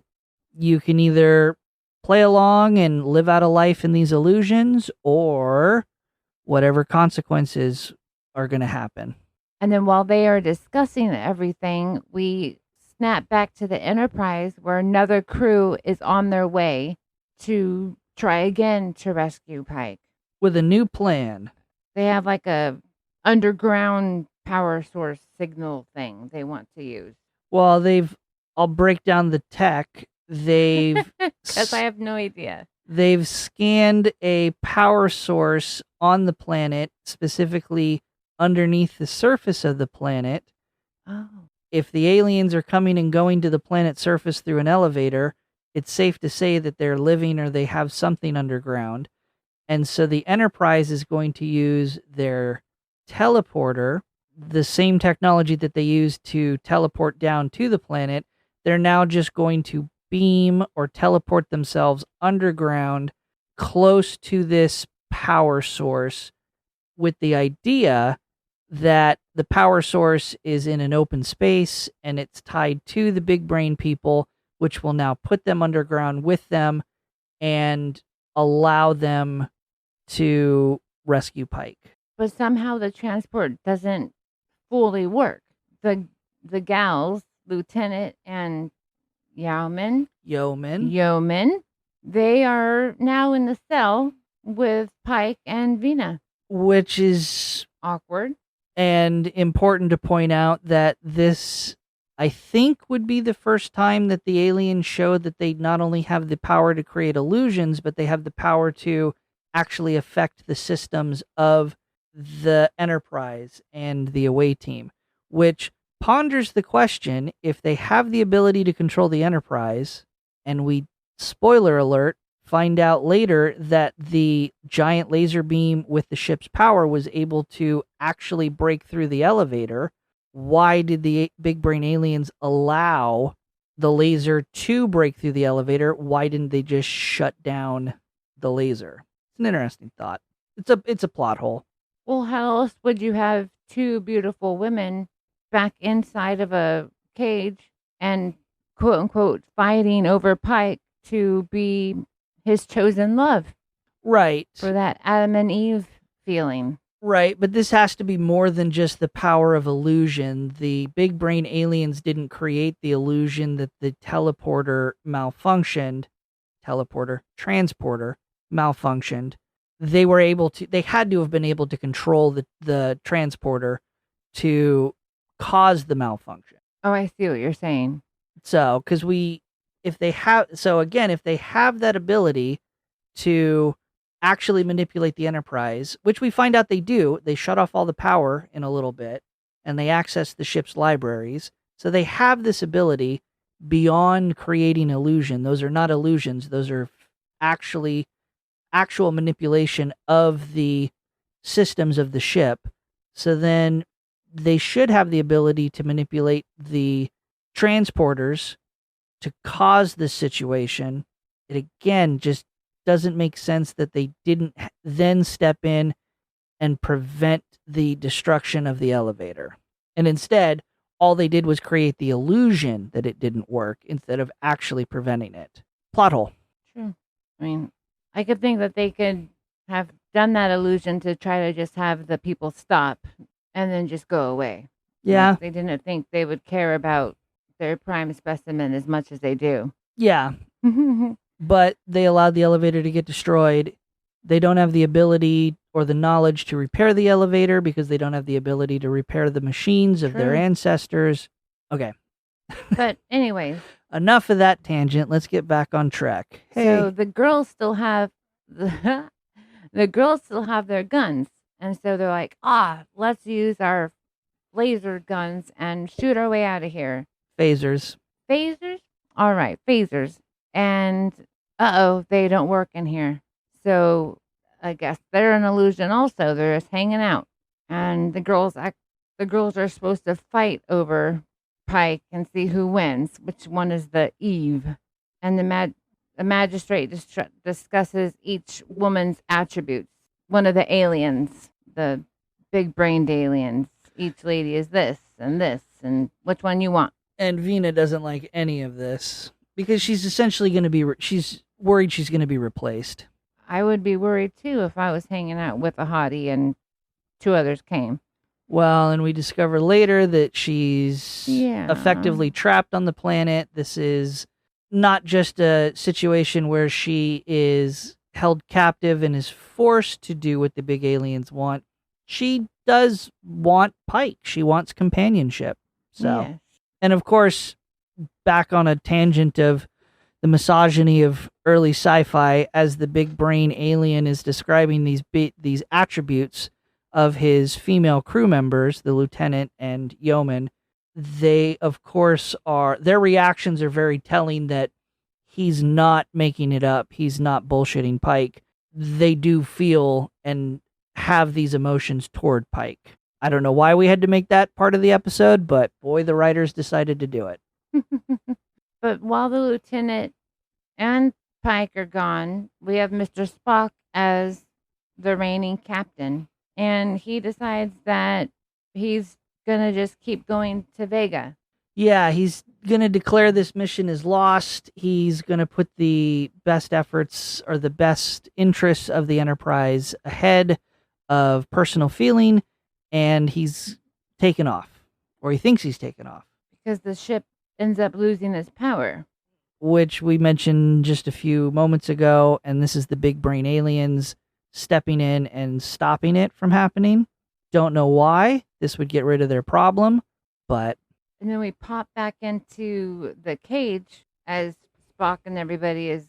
you can either play along and live out a life in these illusions, or whatever consequences are going to happen. And then while they are discussing everything, we snap back to the Enterprise, where another crew is on their way to try again to rescue Pike. With a new plan. They have like a underground power source signal thing they want to use. Well, I'll break down the tech. they've Because I have no idea. they've scanned a power source on the planet, specifically underneath the surface of the planet. Oh. If the aliens are coming and going to the planet's surface through an elevator, it's safe to say that they're living or they have something underground. And so the Enterprise is going to use their teleporter, the same technology that they use to teleport down to the planet. They're now just going to beam or teleport themselves underground close to this power source, with the idea that the power source is in an open space and it's tied to the big brain people, which will now put them underground with them and allow them to rescue Pike. But somehow the transport doesn't fully work. The gals, Lieutenant and Yeoman, they are now in the cell with Pike and Vina. Which is awkward. And important to point out that this, I think, would be the first time that the aliens show that they not only have the power to create illusions, but they have the power to actually affect the systems of the Enterprise and the away team, which ponders the question, if they have the ability to control the Enterprise, and we, spoiler alert, find out later that the giant laser beam with the ship's power was able to actually break through the elevator, why did the big brain aliens allow the laser to break through the elevator? Why didn't they just shut down the laser? It's an interesting thought. It's a plot hole. Well, how else would you have two beautiful women back inside of a cage and quote unquote fighting over Pike to be his chosen love? Right. For that Adam and Eve feeling. Right, but this has to be more than just the power of illusion. The big brain aliens didn't create the illusion that the transporter malfunctioned. They had to have been able to control the transporter to cause the malfunction. Oh, I see what you're saying. So, if they have that ability to actually manipulate the Enterprise, which we find out they do, they shut off all the power in a little bit, and they access the ship's libraries. So they have this ability beyond creating illusion. Those are not illusions. Those are actual manipulation of the systems of the ship. So then they should have the ability to manipulate the transporters to cause this situation. It again just doesn't make sense that they didn't then step in and prevent the destruction of the elevator. And instead, all they did was create the illusion that it didn't work instead of actually preventing it. Plot hole. True. I mean, I could think that they could have done that illusion to try to just have the people stop and then just go away. Yeah. Like they didn't think they would care about their prime specimen as much as they do. Yeah. But they allowed the elevator to get destroyed. They don't have the ability or the knowledge to repair the elevator because they don't have the ability to repair the machines of their ancestors. Okay. But anyways. Enough of that tangent. Let's get back on track. Hey. So the girls still have the girls still have their guns. And so they're like, let's use our laser guns and shoot our way out of here. Phasers? All right, phasers. And they don't work in here. So I guess they're an illusion also. They're just hanging out. And the girls are supposed to fight over Pike and see who wins, which one is the Eve. And the magistrate discusses each woman's attributes. One of the aliens, the big-brained aliens. Each lady is this, and which one you want. And Vina doesn't like any of this because she's essentially going to be, she's worried she's going to be replaced. I would be worried too if I was hanging out with a hottie and two others came. Well, and we discover later that she's effectively trapped on the planet. This is not just a situation where she is held captive and is forced to do what the big aliens want. She does want Pike. She wants companionship. So, and of course, back on a tangent of the the misogyny of early sci-fi as the big brain alien is describing these attributes of his female crew members, the lieutenant and yeoman. They, of course, their reactions are very telling that he's not making it up. He's not bullshitting Pike. They do feel and have these emotions toward Pike. I don't know why we had to make that part of the episode, but boy, the writers decided to do it. But while the lieutenant and Pike are gone, we have Mr. Spock as the reigning captain. And he decides that he's going to just keep going to Vega. Yeah, he's going to declare this mission is lost. He's going to put the best efforts or the best interests of the Enterprise ahead of personal feeling, and he's taken off, or he thinks he's taken off. Because the ship ends up losing its power. Which we mentioned just a few moments ago, and this is the big brain aliens stepping in and stopping it from happening. Don't know why. This would get rid of their problem, but... And then we pop back into the cage as Spock and everybody is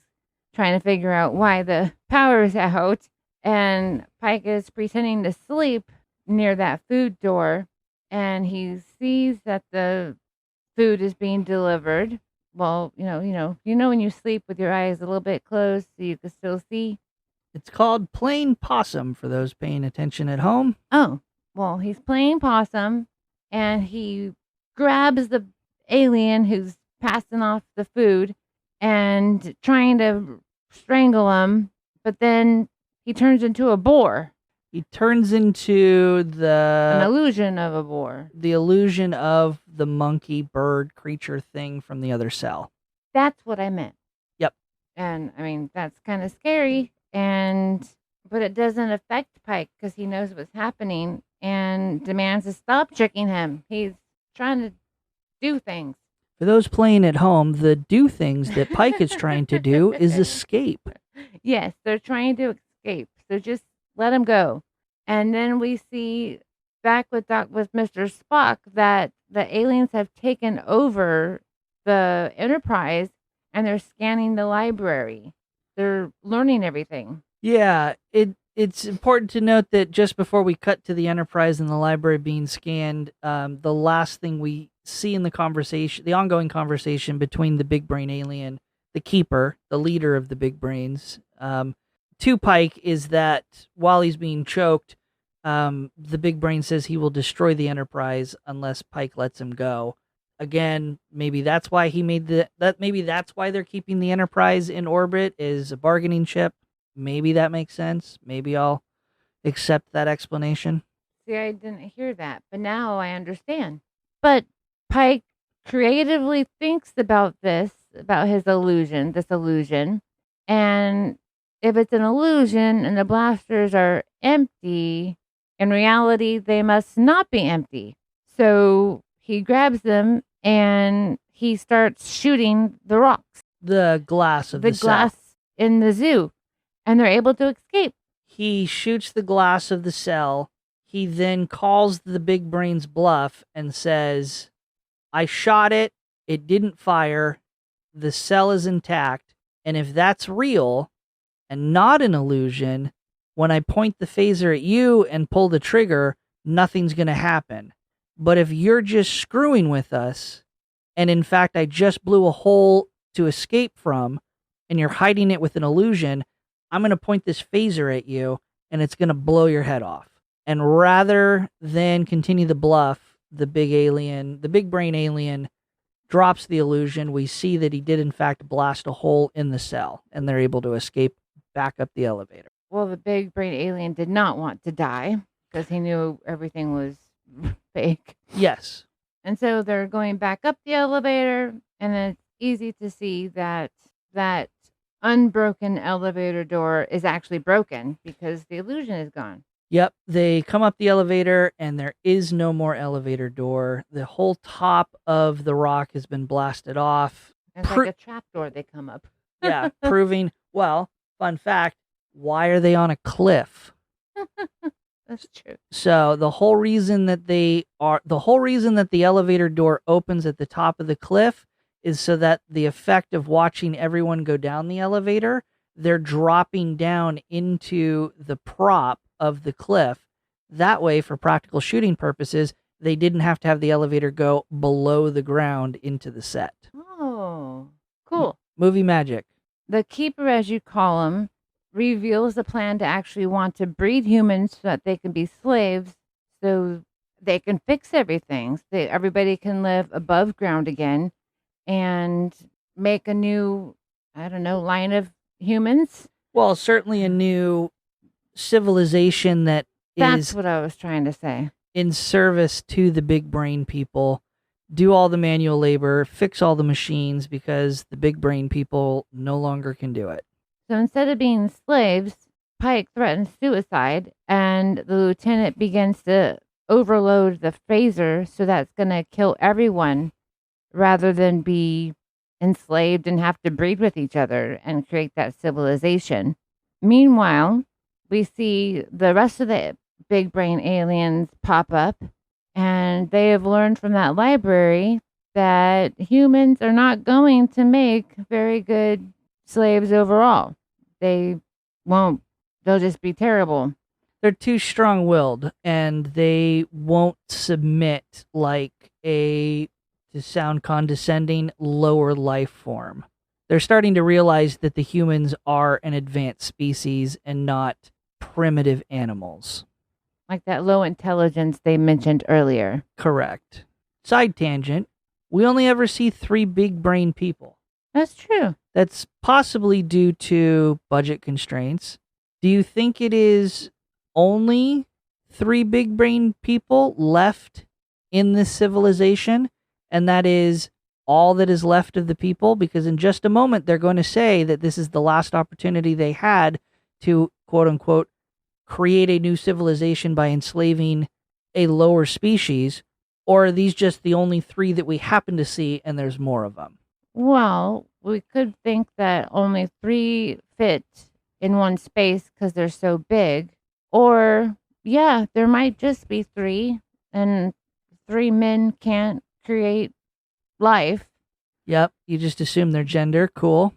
trying to figure out why the power is out. And Pike is pretending to sleep near that food door. And he sees that the food is being delivered. Well, you know when you sleep with your eyes a little bit closed so you can still see? It's called playing possum for those paying attention at home. Oh, well, he's playing possum, and he grabs the alien who's passing off the food and trying to strangle him, but then he turns into a boar. He turns into an illusion of a boar. The illusion of the monkey bird creature thing from the other cell. That's what I meant. Yep. And I mean, that's kind of scary, but it doesn't affect Pike because he knows what's happening and demands to stop tricking him. He's trying to do things. For those playing at home, the do things that Pike is trying to do is escape. Yes, they're trying to escape. So just let him go. And then we see back with Mr. Spock that the aliens have taken over the Enterprise and they're scanning the library. They're learning everything. Yeah, it's important to note that just before we cut to the Enterprise and the library being scanned, the last thing we see in the ongoing conversation between the big brain alien, the keeper, the leader of the big brains, to Pike is that while he's being choked, the big brain says he will destroy the Enterprise unless Pike lets him go. Again, maybe that's why maybe that's why they're keeping the Enterprise in orbit as a bargaining chip. Maybe that makes sense. Maybe I'll accept that explanation. See, I didn't hear that, but now I understand. But Pike creatively thinks about this illusion, and if it's an illusion and the blasters are empty, in reality, they must not be empty. So he grabs them and he starts shooting the rocks. The glass of the glass cell. In the zoo. And they're able to escape. He shoots the glass of the cell. He then calls the big brain's bluff and says, I shot it. It didn't fire. The cell is intact. And if that's real and not an illusion, when I point the phaser at you and pull the trigger, nothing's going to happen. But if you're just screwing with us, and in fact I just blew a hole to escape from, and you're hiding it with an illusion, I'm going to point this phaser at you, and it's going to blow your head off. And rather than continue the bluff, the big brain alien drops the illusion. We see that he did in fact blast a hole in the cell, and they're able to escape back up the elevator. Well, the big brain alien did not want to die because he knew everything was fake. Yes. And so they're going back up the elevator, and it's easy to see that unbroken elevator door is actually broken because the illusion is gone. Yep, they come up the elevator and there is no more elevator door. The whole top of the rock has been blasted off. It's like a trapdoor they come up. Yeah, proving, well, fun fact, why are they on a cliff? That's true. So the whole reason that the elevator door opens at the top of the cliff is so that the effect of watching everyone go down the elevator, they're dropping down into the prop of the cliff. That way, for practical shooting purposes, they didn't have to have the elevator go below the ground into the set. Oh, cool. Movie magic. The keeper, as you call him, reveals the plan to actually want to breed humans so that they can be slaves, so they can fix everything. So everybody can live above ground again and make a new, I don't know, line of humans. Well, certainly a new civilization That's what I was trying to say. In service to the big brain people, do all the manual labor, fix all the machines, because the big brain people no longer can do it. So instead of being slaves, Pike threatens suicide, and the lieutenant begins to overload the phaser, so that's going to kill everyone rather than be enslaved and have to breed with each other and create that civilization. Meanwhile, we see the rest of the big brain aliens pop up, and they have learned from that library that humans are not going to make very good slaves overall. They won't. They'll just be terrible. They're too strong-willed, and they won't submit like a, to sound condescending, lower life form. They're starting to realize that the humans are an advanced species and not primitive animals. Like that low intelligence they mentioned earlier. Correct. Side tangent, we only ever see 3 big brain people. That's true. That's possibly due to budget constraints. Do you think it is only 3 big brain people left in this civilization, and that is all that is left of the people? Because in just a moment, they're going to say that this is the last opportunity they had to, quote unquote, create a new civilization by enslaving a lower species. Or are these just the only 3 that we happen to see and there's more of them? Well, we could think that only 3 fit in one space because they're so big. Or, yeah, there might just be 3, and 3 men can't create life. Yep, you just assume their gender. Cool.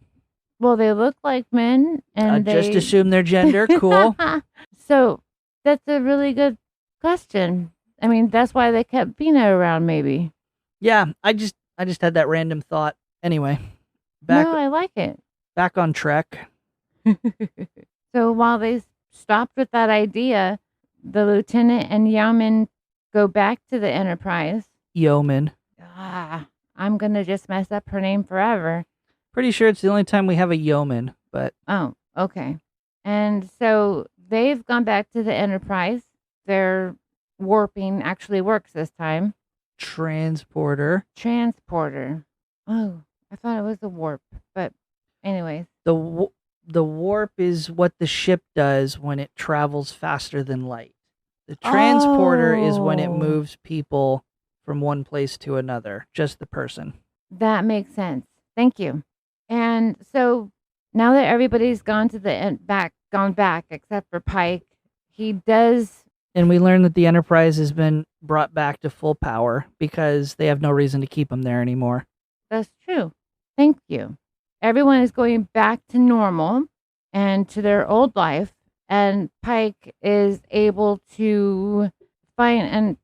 Well, they look like men, and they just assume their gender. Cool. So that's a really good question. I mean, that's why they kept Vina around, maybe. Yeah, I just had that random thought. Anyway, no, I like it. Back on track. So while they stopped with that idea, the lieutenant and Yaman go back to the Enterprise. Yeoman. I'm gonna just mess up her name forever. Pretty sure it's the only time we have a yeoman, but... Oh, okay. And so they've gone back to the Enterprise. Their warping actually works this time. Transporter. Oh, I thought it was the warp, but anyways. The warp is what the ship does when it travels faster than light. The transporter is when it moves people from one place to another, just the person. That makes sense. Thank you. And so now that everybody's gone back except for Pike, he does. And we learn that the Enterprise has been brought back to full power because they have no reason to keep him there anymore. That's true. Thank you. Everyone is going back to normal and to their old life, and Pike is able to find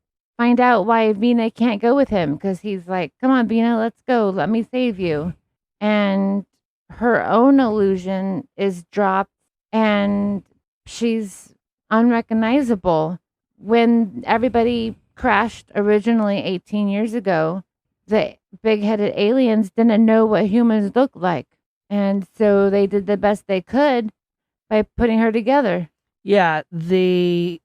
out why Vina can't go with him, because he's like, come on, Vina, let's go. Let me save you. And her own illusion is dropped, and she's unrecognizable. When everybody crashed originally 18 years ago, the big-headed aliens didn't know what humans looked like. And so they did the best they could by putting her together. Yeah, the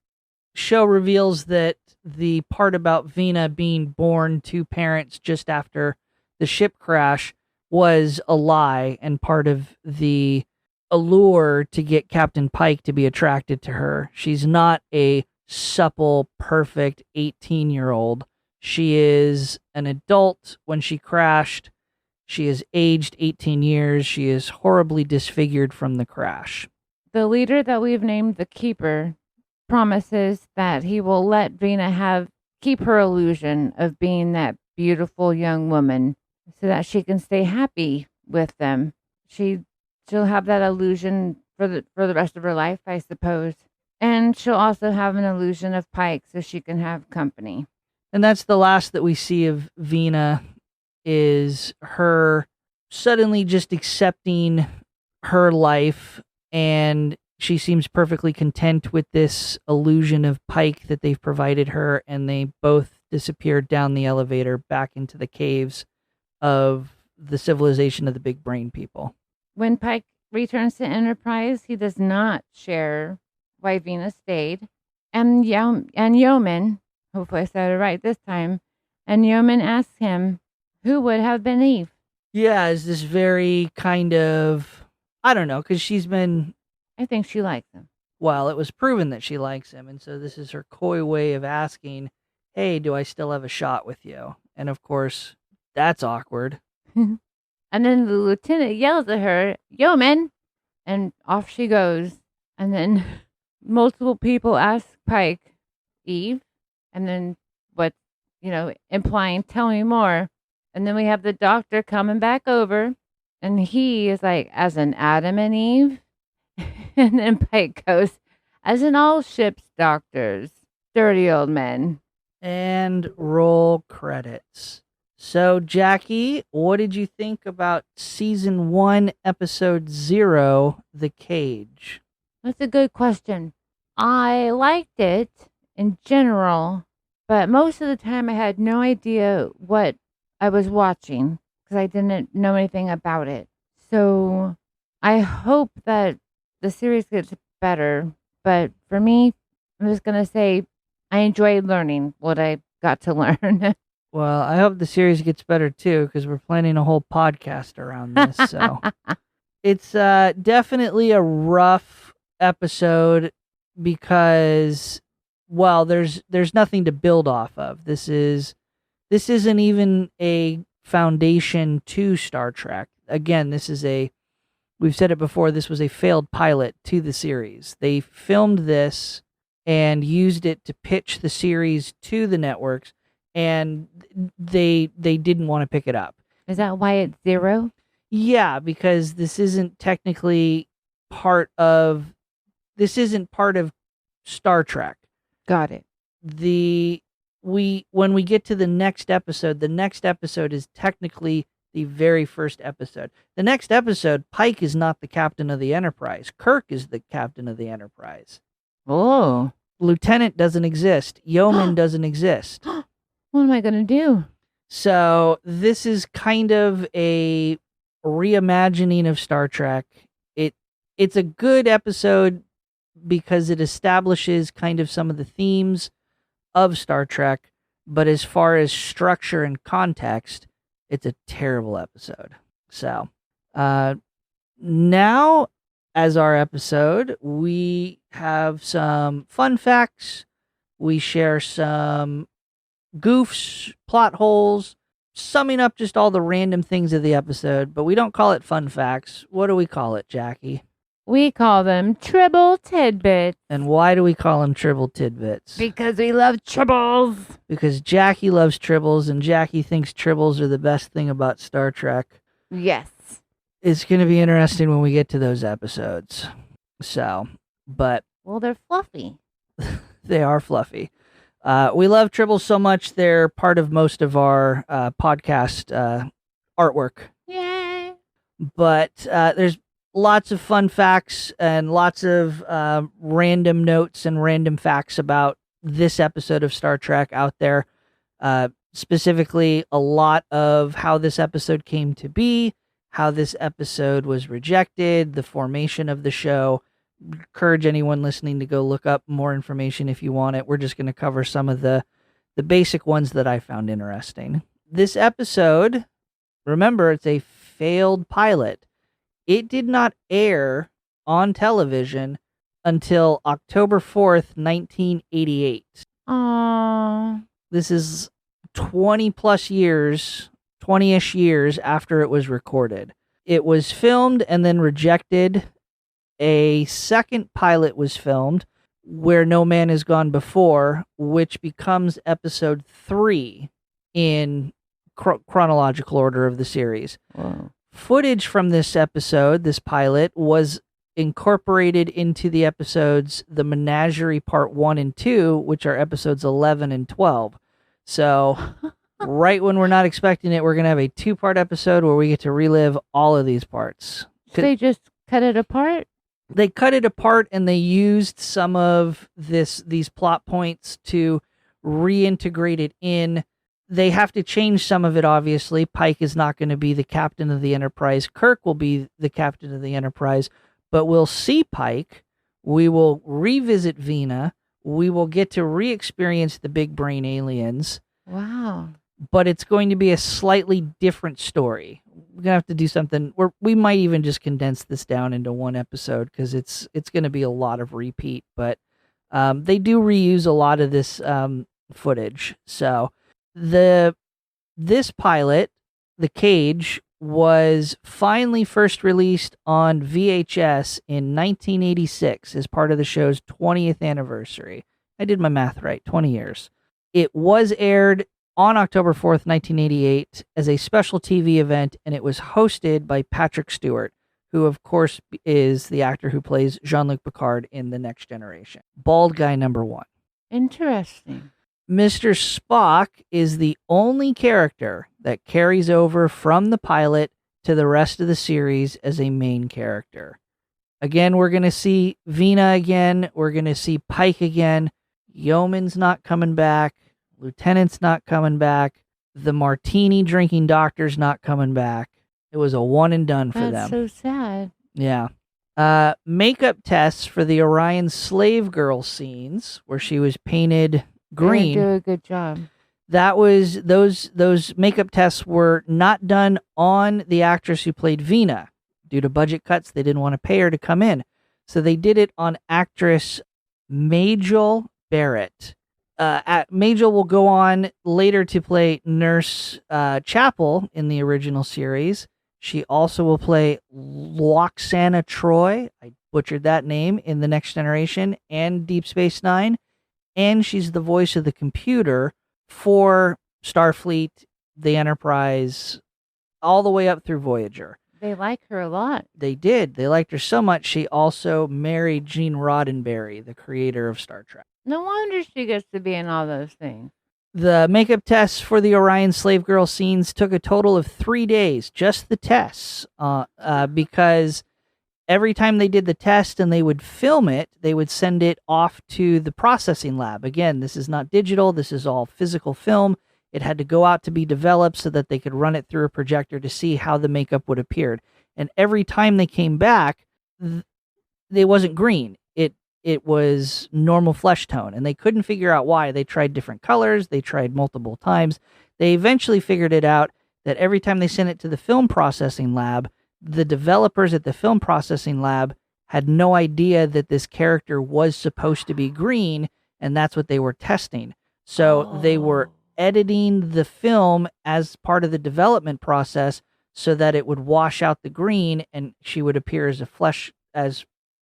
show reveals that the part about Vina being born to parents just after the ship crash was a lie and part of the allure to get Captain Pike to be attracted to her. She's not a supple, perfect 18-year-old. She is an adult. When she crashed, she is aged 18 years. She is horribly disfigured from the crash. The leader that we've named the Keeper promises that he will let Vina keep her illusion of being that beautiful young woman. so that she can stay happy with them. She'll have that illusion for the rest of her life, I suppose. And she'll also have an illusion of Pike so she can have company. And that's the last that we see of Vina, is her suddenly just accepting her life, and she seems perfectly content with this illusion of Pike that they've provided her, and they both disappeared down the elevator back into the caves of the civilization of the big brain people. When Pike returns to Enterprise, he does not share why Venus stayed. And Yeoman, hopefully I said it right this time, and Yeoman asks him, who would have been Eve? Yeah, is this very kind of, I don't know, because she's been, I think she likes him. well, it was proven that she likes him, and so this is her coy way of asking, hey, do I still have a shot with you? And of course, that's awkward. And then the lieutenant yells at her, Yeoman! And off she goes. And then multiple people ask Pike, Eve? And then what, implying, tell me more. And then we have the doctor coming back over. And he is like, as in Adam and Eve? And then Pike goes, as in all ships' doctors. Dirty old men. And roll credits. So, Jackie, what did you think about Season 1, Episode 0, The Cage? That's a good question. I liked it in general, but most of the time I had no idea what I was watching because I didn't know anything about it. So I hope that the series gets better. But for me, I'm just going to say I enjoyed learning what I got to learn. Well, I hope the series gets better too, because we're planning a whole podcast around this. So it's definitely a rough episode because, well, there's nothing to build off of. This isn't even a foundation to Star Trek. Again, we've said it before, this was a failed pilot to the series. They filmed this and used it to pitch the series to the networks, and they didn't want to pick it up. Is that why it's 0? Yeah, because this isn't technically part of Star Trek. Got it. When we get to the next episode is technically the very first episode. The next episode, Pike is not the captain of the Enterprise. Kirk is the captain of the Enterprise. Oh. Lieutenant doesn't exist. Yeoman doesn't exist. What am I going to do? So this is kind of a reimagining of Star Trek. It's a good episode because it establishes kind of some of the themes of Star Trek, but as far as structure and context, it's a terrible episode. So now, as our episode, we have some fun facts. We share some goofs, plot holes, summing up just all the random things of the episode, but we don't call it fun facts. What do we call it, Jackie? We call them Tribble Tidbits. And why do we call them Tribble Tidbits? Because we love tribbles. Because Jackie loves tribbles, and Jackie thinks tribbles are the best thing about Star Trek. Yes. It's going to be interesting when we get to those episodes. So, but... Well, they're fluffy. They are fluffy. We love tribbles so much, they're part of most of our podcast artwork. Yay! But there's lots of fun facts and lots of random notes and random facts about this episode of Star Trek out there. Specifically, a lot of how this episode came to be, how this episode was rejected, the formation of the show. Encourage anyone listening to go look up more information if you want it. We're just going to cover some of the basic ones that I found interesting. This episode, remember, it's a failed pilot. It did not air on television until October 4th, 1988. Aww. This is 20-ish years after it was recorded. It was filmed and then rejected. A second pilot was filmed, Where No Man Has Gone Before, which becomes episode 3 in chronological order of the series. Whoa. Footage from this episode, this pilot, was incorporated into the episodes The Menagerie Part 1 and 2, which are episodes 11 and 12. So, right when we're not expecting it, we're going to have a 2-part episode where we get to relive all of these parts. They just cut it apart? They cut it apart, and they used some of these plot points to reintegrate it in. They have to change some of it, obviously. Pike is not going to be the captain of the Enterprise. Kirk will be the captain of the Enterprise. But we'll see Pike. We will revisit Vina. We will get to re-experience the big brain aliens. Wow. But it's going to be a slightly different story. We're going to have to do something where we might even just condense this down into one episode because it's going to be a lot of repeat. But they do reuse a lot of this footage. So this pilot, The Cage, was finally first released on VHS in 1986 as part of the show's 20th anniversary. I did my math right, 20 years. It was aired on October 4th, 1988 as a special TV event, and it was hosted by Patrick Stewart, who of course is the actor who plays Jean-Luc Picard in The Next Generation. Bald guy number 1. Interesting. Mr. Spock is the only character that carries over from the pilot to the rest of the series as a main character. Again, we're going to see Vina again. We're going to see Pike again. Yeoman's not coming back. Lieutenant's not coming back. The martini drinking doctor's not coming back. It was a one and done for them. That's so sad. Yeah. Makeup tests for the Orion slave girl scenes where she was painted green. They do a good job. That was those makeup tests were not done on the actress who played Vina. Due to budget cuts, they didn't want to pay her to come in. So they did it on actress Majel Barrett. Majel will go on later to play Nurse Chapel in the original series. She also will play Loxana Troy. I butchered that name in The Next Generation and Deep Space Nine. And she's the voice of the computer for Starfleet, the Enterprise, all the way up through Voyager. They like her a lot. They did. They liked her so much, she also married Gene Roddenberry, the creator of Star Trek. No wonder she gets to be in all those things. The makeup tests for the Orion slave girl scenes took a total of 3 days, just the tests, because every time they did the test and they would film it, they would send it off to the processing lab. Again, this is not digital. This is all physical film. It had to go out to be developed so that they could run it through a projector to see how the makeup would appear. And every time they came back, it wasn't green. It was normal flesh tone, and they couldn't figure out why. They tried different colors. They tried multiple times. They eventually figured it out that every time they sent it to the film processing lab, the developers at the film processing lab had no idea that this character was supposed to be green, and that's what they were testing. So they were editing the film as part of the development process so that it would wash out the green and she would appear as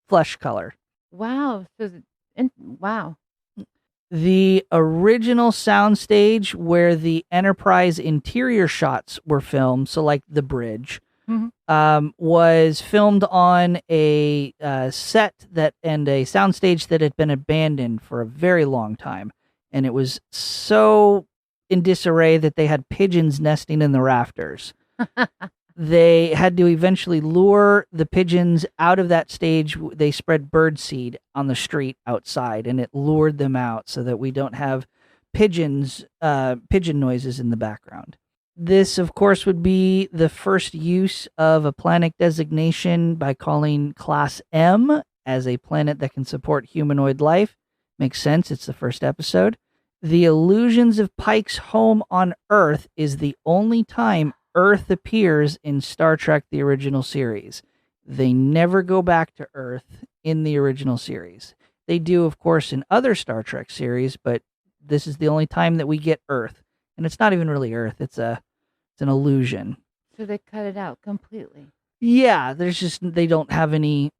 flesh color. Wow. Wow. The original soundstage where the Enterprise interior shots were filmed, so like the bridge, was filmed on a set and a soundstage that had been abandoned for a very long time. And it was so in disarray that they had pigeons nesting in the rafters. They had to eventually lure the pigeons out of that stage. They spread birdseed on the street outside, and it lured them out so that we don't have pigeon noises in the background. This, of course, would be the first use of a planet designation by calling Class M as a planet that can support humanoid life. Makes sense. It's the first episode. The Illusions of Pike's home on Earth is the only time Earth appears in Star Trek, the original series. They never go back to Earth in the original series. They do, of course, in other Star Trek series, but this is the only time that we get Earth. And it's not even really Earth. It's an illusion. So they cut it out completely. Yeah, they don't have any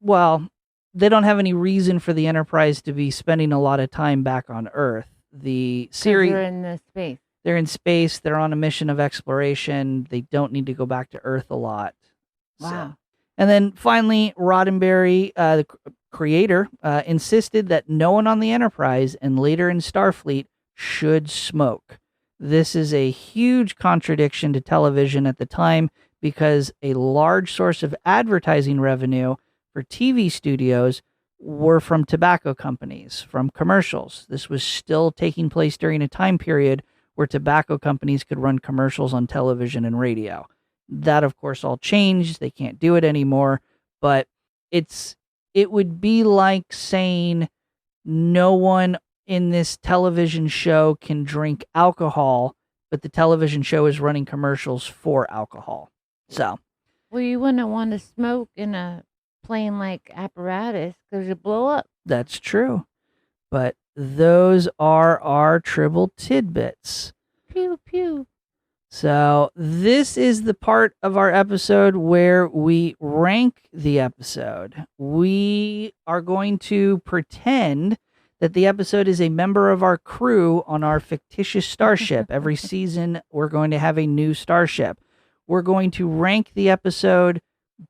reason for the Enterprise to be spending a lot of time back on Earth. The series, they're in the space. They're in space. They're on a mission of exploration. They don't need to go back to Earth a lot. Wow. And then finally, Roddenberry, the creator, insisted that no one on the Enterprise and later in Starfleet should smoke. This is a huge contradiction to television at the time because a large source of advertising revenue for TV studios were from tobacco companies, from commercials. This was still taking place during a time period where tobacco companies could run commercials on television and radio. That, of course, all changed. They can't do it anymore. But it would be like saying no one in this television show can drink alcohol, but the television show is running commercials for alcohol. So, Well, you wouldn't want to smoke in a plane like apparatus because you blow up. that's true. But those are our Tribble tidbits. Pew, pew. So, this is the part of our episode where we rank the episode. We are going to pretend that the episode is a member of our crew on our fictitious starship. Every season, we're going to have a new starship. We're going to rank the episode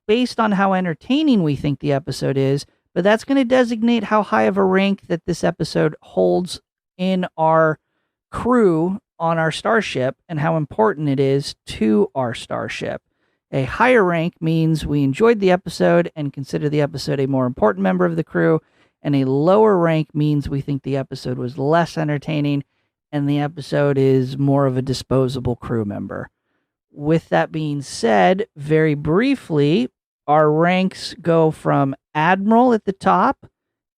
based on how entertaining we think the episode is, but that's going to designate how high of a rank that this episode holds in our crew on our starship and how important it is to our starship. A higher rank means we enjoyed the episode and consider the episode a more important member of the crew, and a lower rank means we think the episode was less entertaining and the episode is more of a disposable crew member. With that being said, very briefly, our ranks go from Admiral at the top,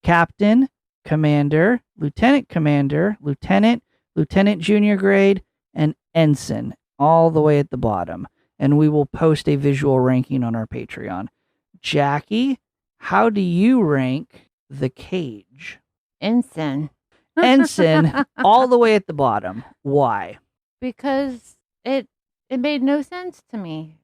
Captain, Commander, Lieutenant Commander, Lieutenant Junior Grade, and Ensign, all the way at the bottom. And we will post a visual ranking on our Patreon. Jackie, how do you rank the Cage? Ensign. Ensign, all the way at the bottom. Why? Because it made no sense to me.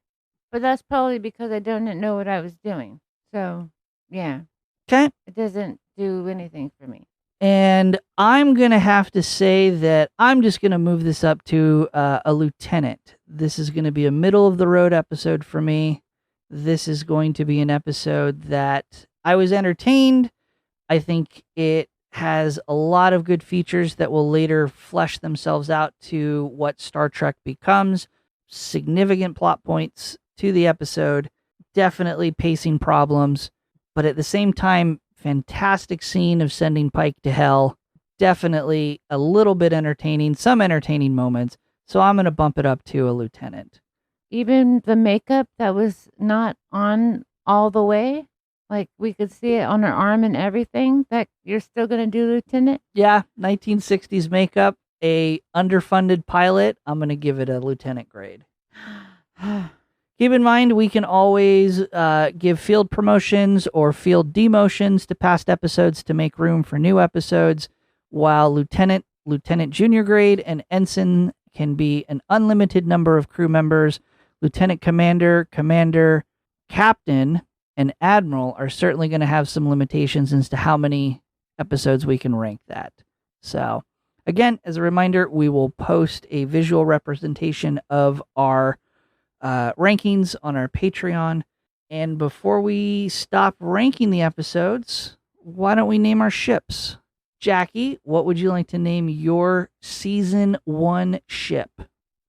But that's probably because I didn't know what I was doing. So, yeah. Okay. It doesn't do anything for me. And I'm going to have to say that I'm just going to move this up to a lieutenant. This is going to be a middle of the road episode for me. This is going to be an episode that I was entertained. I think it has a lot of good features that will later flesh themselves out to what Star Trek becomes. Significant plot points to the episode. Definitely pacing problems. But at the same time, fantastic scene of sending Pike to hell. Definitely a little bit entertaining, some entertaining moments. So I'm going to bump it up to a lieutenant. Even the makeup that was not on all the way, like we could see it on her arm and everything, that you're still going to do lieutenant? Yeah, 1960s makeup, a underfunded pilot. I'm going to give it a lieutenant grade. Keep in mind, we can always give field promotions or field demotions to past episodes to make room for new episodes, while lieutenant, junior grade, and ensign can be an unlimited number of crew members. Lieutenant commander, captain, and admiral are certainly going to have some limitations as to how many episodes we can rank that. So, again, as a reminder, we will post a visual representation of our rankings on our Patreon. And before we stop ranking the episodes, why don't we name our ships? Jackie, what would you like to name your season 1 ship?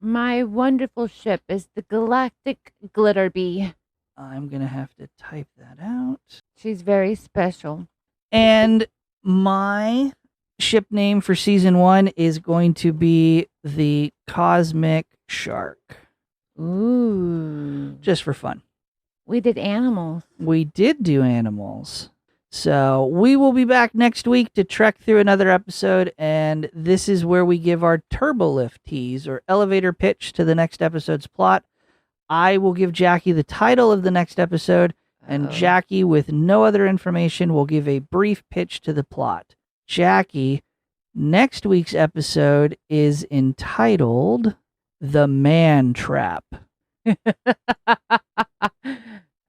My wonderful ship is the Galactic Glitterbee. I'm going to have to type that out. She's very special. And my ship name for season 1 is going to be the Cosmic Shark. Ooh. Just for fun. We did animals. We did do animals. So we will be back next week to trek through another episode, and this is where we give our turbolift tease or elevator pitch to the next episode's plot. I will give Jackie the title of the next episode, and Jackie, with no other information, will give a brief pitch to the plot. Jackie, next week's episode is entitled The Man Trap.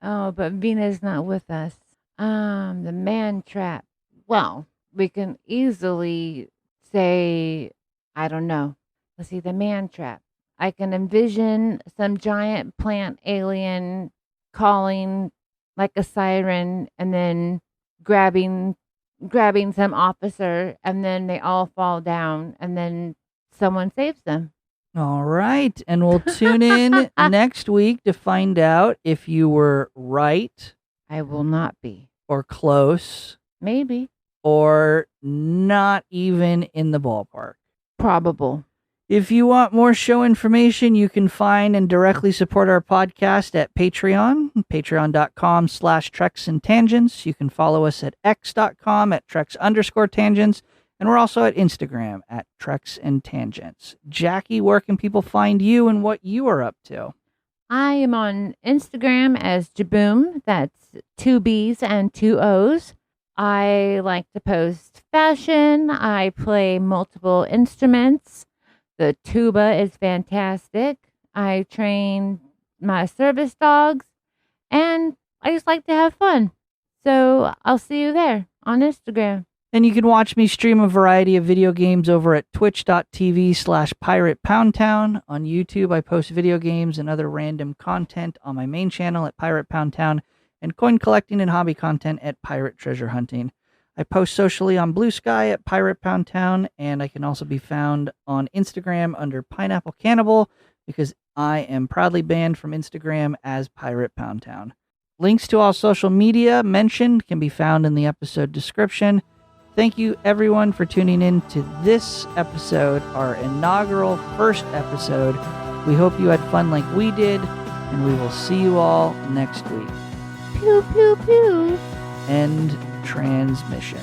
Oh, but Vina's not with us. The man trap. Well, we can easily say, I don't know. let's see, the man trap. I can envision some giant plant alien calling like a siren and then grabbing some officer, and then they all fall down, and then someone saves them. All right. And we'll tune in next week to find out if you were right I will not be. or close Maybe. or not even in the ballpark. Probable. If you want more show information, you can find and directly support our podcast at Patreon, patreon.com/Treks and Tangents. You can follow us at x.com at Treks_Tangents. And we're also at Instagram at Treks and Tangents. Jackie, where can people find you and what you are up to? I am on Instagram as Jaboom. That's 2 B's and 2 O's. I like to post fashion. I play multiple instruments. The tuba is fantastic. I train my service dogs. And I just like to have fun. So I'll see you there on Instagram. And you can watch me stream a variety of video games over at twitch.tv/PiratePoundTown. On YouTube, I post video games and other random content on my main channel at Pirate Pound Town, and coin collecting and hobby content at Pirate Treasure Hunting. I post socially on Blue Sky at Pirate Pound Town, and I can also be found on Instagram under Pineapple Cannibal, because I am proudly banned from Instagram as Pirate Pound Town. Links to all social media mentioned can be found in the episode description. Thank you, everyone, for tuning in to this episode, our inaugural first episode. We hope you had fun like we did, and we will see you all next week. Pew, pew, pew. End transmission.